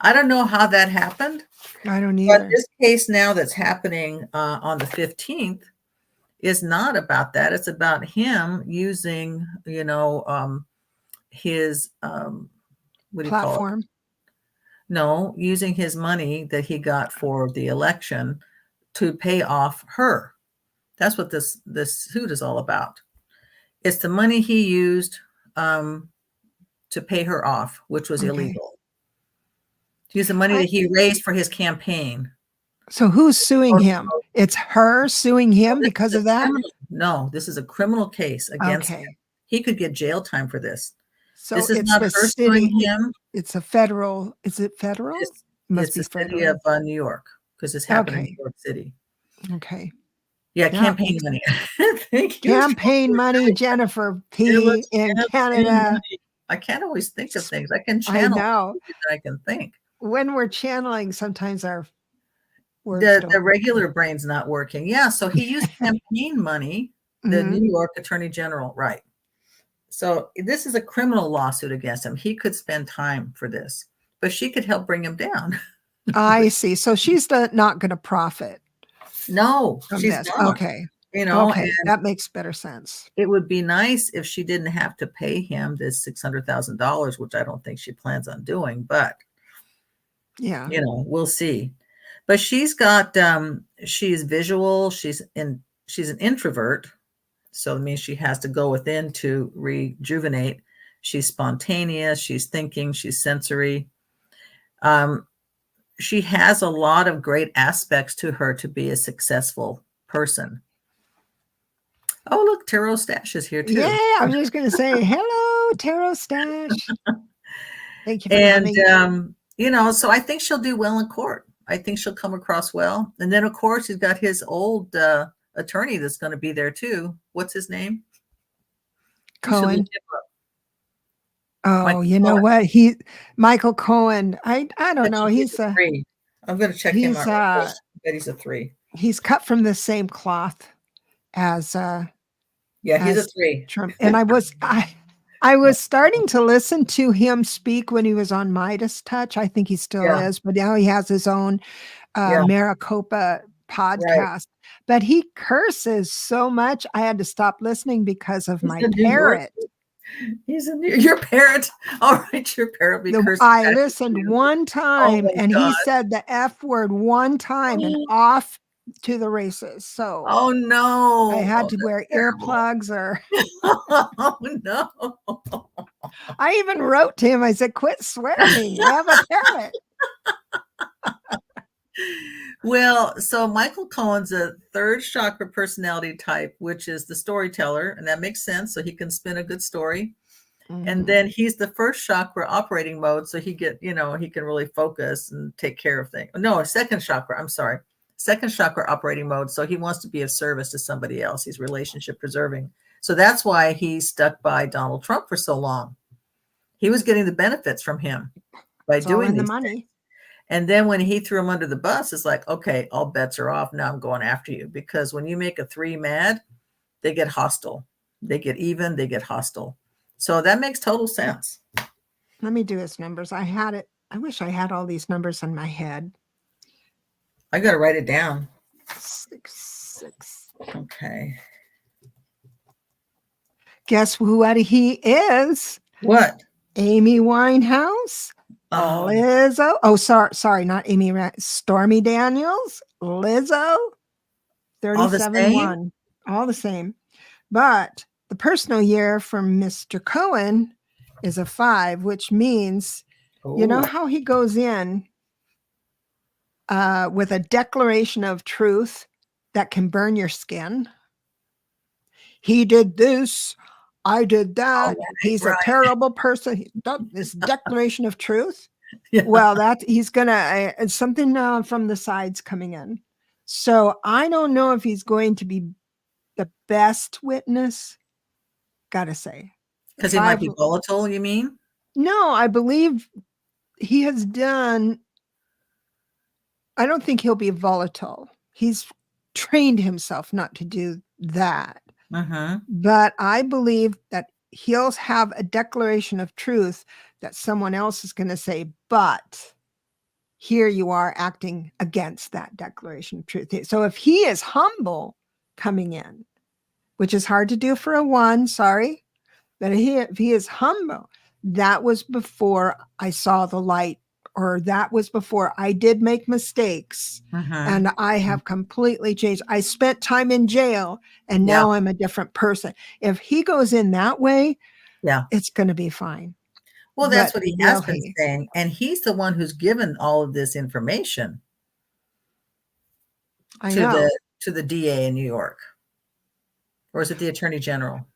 [SPEAKER 2] I don't know how that happened.
[SPEAKER 1] I don't either.
[SPEAKER 2] But this case now that's happening on the 15th is not about that. It's about him using, his what do you call it? No, using his money that he got for the election to pay off her. That's what this suit is all about. It's the money he used to pay her off, which was illegal. To use the money that he raised for his campaign.
[SPEAKER 1] So who's suing him? It's her suing him because of that?
[SPEAKER 2] No, this is a criminal case against him. He could get jail time for this.
[SPEAKER 1] So
[SPEAKER 2] this is
[SPEAKER 1] it's
[SPEAKER 2] not
[SPEAKER 1] the
[SPEAKER 2] her
[SPEAKER 1] city.
[SPEAKER 2] suing him.
[SPEAKER 1] It's a federal. Is it federal?
[SPEAKER 2] It's
[SPEAKER 1] the
[SPEAKER 2] city of New York, because it's happening in New York City.
[SPEAKER 1] Okay.
[SPEAKER 2] Yeah, campaign money. Thank you.
[SPEAKER 1] Campaign money, Jennifer P. in Canada.
[SPEAKER 2] I can't always think of things. I can channel. I know. I can think.
[SPEAKER 1] When we're channeling, sometimes our words
[SPEAKER 2] the regular brain's not working. Yeah, so he used campaign money, the New York Attorney General, right. So this is a criminal lawsuit against him. He could spend time for this, but she could help bring him down.
[SPEAKER 1] I see. So she's not going to profit.
[SPEAKER 2] No, she's not.
[SPEAKER 1] Okay.
[SPEAKER 2] Okay,
[SPEAKER 1] that makes better sense.
[SPEAKER 2] It would be nice if she didn't have to pay him this $600,000, which I don't think she plans on doing, but
[SPEAKER 1] yeah,
[SPEAKER 2] we'll see. But she's got she's visual, she's an introvert. So it means she has to go within to rejuvenate. She's spontaneous, she's thinking, she's sensory. She has a lot of great aspects to her to be a successful person. Oh, look, Tarot Stash is here too.
[SPEAKER 1] Yeah, I was just going to say, hello, Tarot Stash. Thank you for having me.
[SPEAKER 2] So I think she'll do well in court. I think she'll come across well. And then, of course, he's got his old attorney that's going to be there too. What's his name?
[SPEAKER 1] Cohen. Oh, you know what? Michael Cohen. I don't know. He's a
[SPEAKER 2] 3. I'm going to check him out. I bet he's a 3.
[SPEAKER 1] He's cut from the same cloth as
[SPEAKER 2] he's a 3.
[SPEAKER 1] Trump. And I was starting to listen to him speak when he was on Midas Touch. I think he still is, but now he has his own Maricopa podcast. Right. But he curses so much, I had to stop listening because of my parrot.
[SPEAKER 2] He's your parrot. All right, your parrot.
[SPEAKER 1] I listened one time and he said the F word one time and off to the races. So
[SPEAKER 2] oh no,
[SPEAKER 1] I had to wear earplugs or
[SPEAKER 2] oh no.
[SPEAKER 1] I even wrote to him. I said, quit swearing. I have a parrot.
[SPEAKER 2] Well, so Michael Cohen's a third chakra personality type, which is the storyteller, and that makes sense. So he can spin a good story. And then he's the first chakra operating mode. So he can really focus and take care of things. No, second chakra. I'm sorry. Second chakra operating mode. So he wants to be of service to somebody else. He's relationship preserving. So that's why he stuck by Donald Trump for so long. He was getting the benefits from him by doing
[SPEAKER 1] the money.
[SPEAKER 2] Things. And then when he threw him under the bus, it's like, okay, all bets are off. Now I'm going after you. Because when you make a 3 mad, they get hostile. They get even, they get hostile. So that makes total sense.
[SPEAKER 1] Let me do his numbers. I had it. I wish I had all these numbers in my head.
[SPEAKER 2] I got to write it down.
[SPEAKER 1] 6.
[SPEAKER 2] Okay.
[SPEAKER 1] Guess what he is?
[SPEAKER 2] What?
[SPEAKER 1] Amy Winehouse. Lizzo. Oh, sorry, not Amy. Stormy Daniels. Lizzo. 37-1. All the same. But the personal year from Mr. Cohen is a 5, which means, you know how he goes in with a declaration of truth that can burn your skin? He did this. I did that. He's a terrible person. This declaration of truth. Yeah. Well, he's gonna something from the sides coming in. So I don't know if he's going to be the best witness. Gotta say,
[SPEAKER 2] because he might be volatile. You mean?
[SPEAKER 1] No, I believe he has done. I don't think he'll be volatile. He's trained himself not to do that. But I believe that he'll have a declaration of truth that someone else is going to say, but here you are acting against that declaration of truth. So if he is humble coming in, which is hard to do for a 1, sorry, but if he is humble, that was before I saw the light, or that was before I did make mistakes, and I have completely changed. I spent time in jail, and now I'm a different person. If he goes in that way, it's going to be fine.
[SPEAKER 2] Well, that's what he has been saying, and he's the one who's given all of this information to the DA in New York. Or is it the Attorney General?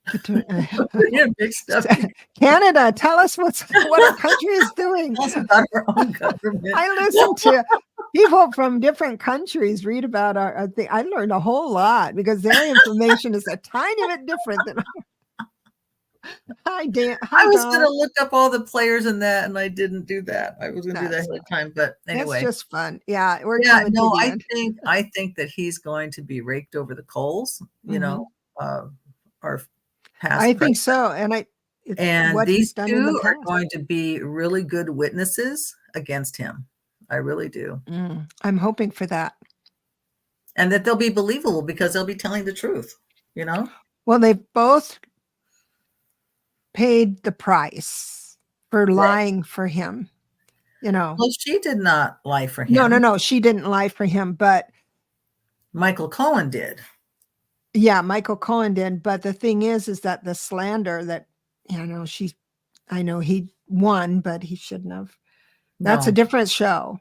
[SPEAKER 1] Canada, tell us what our country is doing.
[SPEAKER 2] About our own government.
[SPEAKER 1] I listen to people from different countries read about our thing. I learned a whole lot because their information is a tiny bit different than ours. Hi, Dan.
[SPEAKER 2] I was going to look up all the players in that, and I didn't do that. I was going to do that ahead of time, but anyway,
[SPEAKER 1] it's just fun. Yeah,
[SPEAKER 2] I think that he's going to be raked over the coals. You know, our past.
[SPEAKER 1] I think so, and
[SPEAKER 2] these 2 are going to be really good witnesses against him. I really do.
[SPEAKER 1] I'm hoping for that,
[SPEAKER 2] and that they'll be believable because they'll be telling the truth. You know.
[SPEAKER 1] Well, they've both paid the price for lying for him, you know.
[SPEAKER 2] Well, she did not lie for him.
[SPEAKER 1] No, she didn't lie for him, but
[SPEAKER 2] Michael Cohen did.
[SPEAKER 1] Yeah, Michael Cohen did. But the thing is that the slander that, I know he won, but he shouldn't have. That's a different show.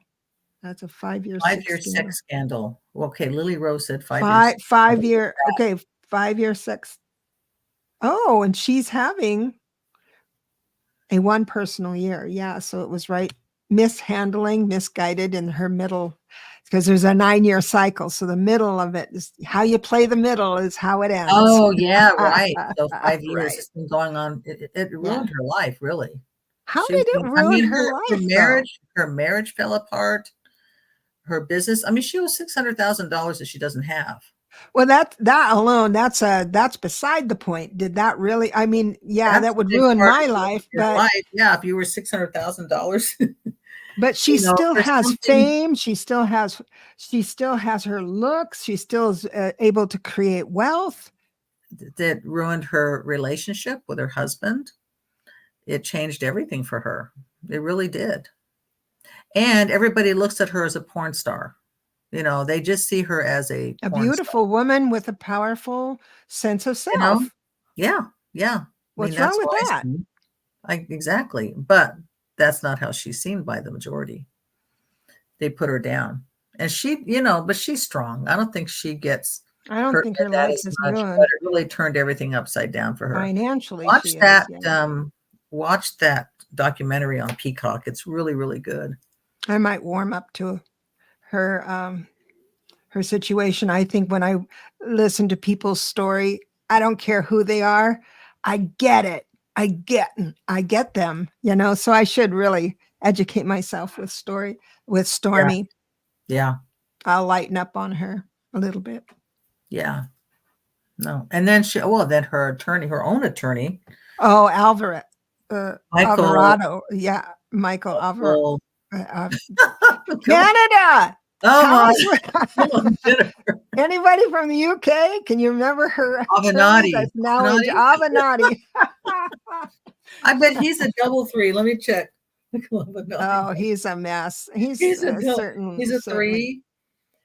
[SPEAKER 1] That's a 5-year
[SPEAKER 2] 5-year sex scandal. Okay, Lily Rose said 5 years.
[SPEAKER 1] 5-year. Okay, 5-year sex. Oh, and she's having a 1 personal year. Yeah, so it was right. Mishandling, misguided in her middle, because there's a 9-year cycle. So the middle of it is how you play the middle is how it ends.
[SPEAKER 2] Oh, yeah, right. So 5 years has been going on. It ruined her life, really.
[SPEAKER 1] How did it ruin her life?
[SPEAKER 2] Her marriage fell apart. Her business. I mean, she owes $600,000 that she doesn't have.
[SPEAKER 1] Well, that alone, that's beside the point. Did that really? I mean, that would ruin my life. But
[SPEAKER 2] if you were $600,000.
[SPEAKER 1] But she still has fame. She still has her looks. She still is able to create wealth.
[SPEAKER 2] That ruined her relationship with her husband. It changed everything for her. It really did. And everybody looks at her as a porn star. They just see her as a
[SPEAKER 1] beautiful woman with a powerful sense of self.
[SPEAKER 2] Yeah.
[SPEAKER 1] What's wrong with that?
[SPEAKER 2] Exactly. But that's not how she's seen by the majority. They put her down. And she, but she's strong. I don't think she gets
[SPEAKER 1] I don't think her life is ruined.
[SPEAKER 2] But it really turned everything upside down for her.
[SPEAKER 1] Financially,
[SPEAKER 2] Watch that watch that documentary on Peacock. It's really, really good.
[SPEAKER 1] I might warm up to her her situation. I think when I listen to people's story, I don't care who they are. I get it. I get them, you know, so I should really educate myself with Stormy.
[SPEAKER 2] Yeah.
[SPEAKER 1] I'll lighten up on her a little bit.
[SPEAKER 2] Yeah. No. And then then her attorney, her own attorney.
[SPEAKER 1] Oh, Alvarado.
[SPEAKER 2] Michael.
[SPEAKER 1] Yeah. Michael
[SPEAKER 2] Michael.
[SPEAKER 1] Canada.
[SPEAKER 2] Oh
[SPEAKER 1] my. Anybody from the UK? Can you remember her?
[SPEAKER 2] Avenatti.
[SPEAKER 1] Avenatti.
[SPEAKER 2] I bet he's a double three. Let me check.
[SPEAKER 1] Oh, he's a mess. He's a
[SPEAKER 2] 3.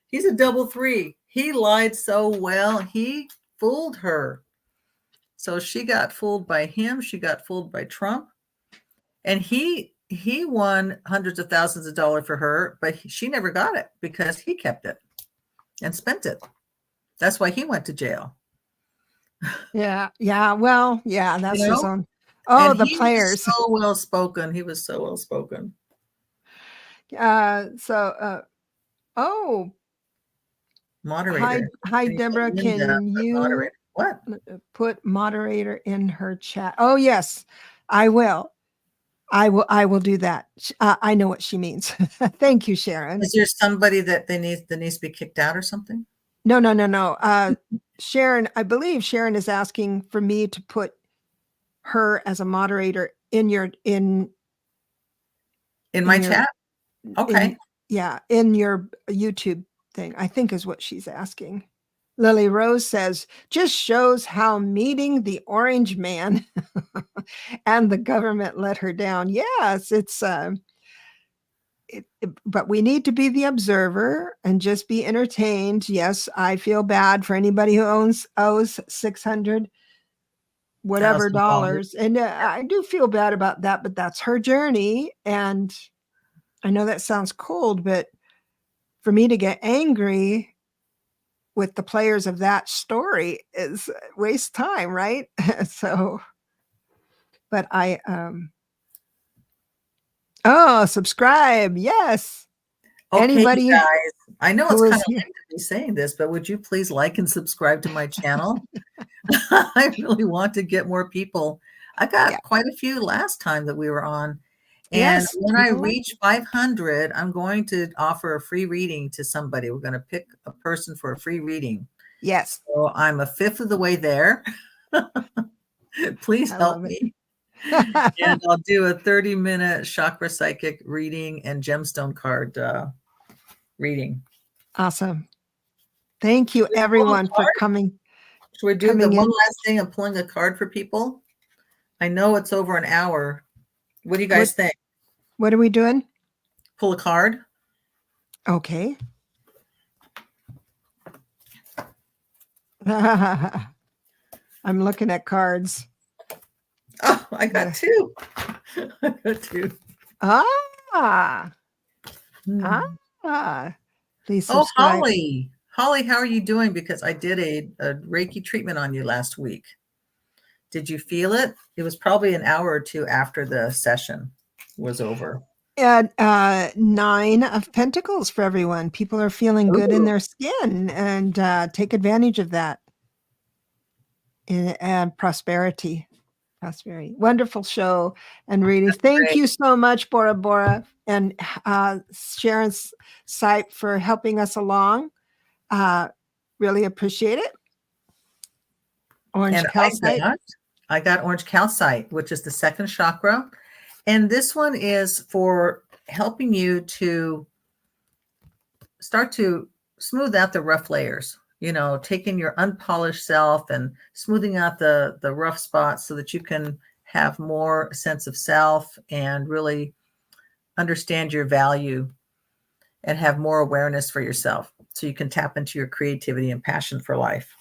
[SPEAKER 2] He's a double 3. He lied so well. He fooled her. So she got fooled by him. She got fooled by Trump. And he won hundreds of thousands of dollars for her, but she never got it because he kept it and spent it. That's why he went to jail.
[SPEAKER 1] Yeah. Well, yeah, that's his own. Oh, the players.
[SPEAKER 2] So well spoken. He was so well spoken. Moderator.
[SPEAKER 1] Hi, Debra. Can you put moderator in her chat? Oh, yes, I will. I will do that. I know what she means. Thank you, Sharon.
[SPEAKER 2] Is there somebody that needs to be kicked out or something?
[SPEAKER 1] No. Sharon, I believe Sharon is asking for me to put her as a moderator in
[SPEAKER 2] my chat. Okay.
[SPEAKER 1] In your YouTube thing, I think is what she's asking. Lily Rose says, just shows how meeting the orange man and the government let her down. Yes, it's but we need to be the observer and just be entertained. Yes, I feel bad for anybody who owes 600 whatever dollars. And I do feel bad about that, but that's her journey. And I know that sounds cold, but for me to get angry with the players of that story is waste time, right? So, but subscribe. Yes.
[SPEAKER 2] Okay,
[SPEAKER 1] anybody,
[SPEAKER 2] guys. I know it's kind of late to be saying this, but would you please like and subscribe to my channel? I really want to get more people. I got quite a few last time that we were on. And when I reach 500, I'm going to offer a free reading to somebody. We're going to pick a person for a free reading.
[SPEAKER 1] Yes.
[SPEAKER 2] So I'm a fifth of the way there. Please help me. And I'll do a 30-minute chakra psychic reading and gemstone card reading.
[SPEAKER 1] Awesome. Thank you, everyone, for coming.
[SPEAKER 2] Should we do the one last thing of pulling a card for people? I know it's over an hour. What do you guys think?
[SPEAKER 1] What are we doing?
[SPEAKER 2] Pull a card.
[SPEAKER 1] Okay. I'm looking at cards.
[SPEAKER 2] Oh, I got 2. I got 2.
[SPEAKER 1] Please subscribe.
[SPEAKER 2] Oh, Holly. Holly, how are you doing? Because I did a Reiki treatment on you last week. Did you feel it? It was probably an hour or 2 after the session was over.
[SPEAKER 1] And 9 of Pentacles for everyone. People are feeling good in their skin, and take advantage of that. And prosperity. Wonderful show and reading. Thank you so much, Bora Bora, and Sharon's site for helping us along. Really appreciate it. Orange calcite.
[SPEAKER 2] I got orange calcite, which is the second chakra. And this one is for helping you to start to smooth out the rough layers, taking your unpolished self and smoothing out the rough spots so that you can have more sense of self and really understand your value and have more awareness for yourself so you can tap into your creativity and passion for life.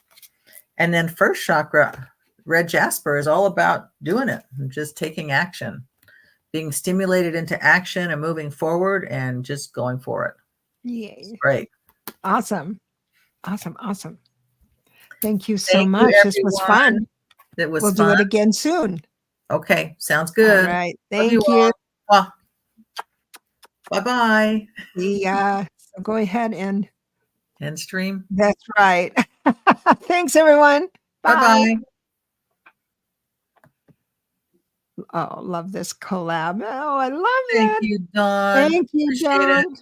[SPEAKER 2] And then first chakra, red jasper, is all about doing it and just taking action, being stimulated into action and moving forward and just going for it.
[SPEAKER 1] Yay.
[SPEAKER 2] Great.
[SPEAKER 1] Awesome. Thank you so much. This was fun.
[SPEAKER 2] It was
[SPEAKER 1] We'll do it again soon.
[SPEAKER 2] Okay, sounds
[SPEAKER 1] All
[SPEAKER 2] good.
[SPEAKER 1] right.
[SPEAKER 2] Love you
[SPEAKER 1] Thank you.
[SPEAKER 2] all. Bye-bye.
[SPEAKER 1] So go ahead and
[SPEAKER 2] End stream.
[SPEAKER 1] that's right. Thanks, everyone. Bye.
[SPEAKER 2] Bye-bye.
[SPEAKER 1] Oh, love this collab. Oh, I love
[SPEAKER 2] Thank
[SPEAKER 1] it.
[SPEAKER 2] you, Dawn.
[SPEAKER 1] Thank you,
[SPEAKER 2] Appreciate it.
[SPEAKER 1] Dawn.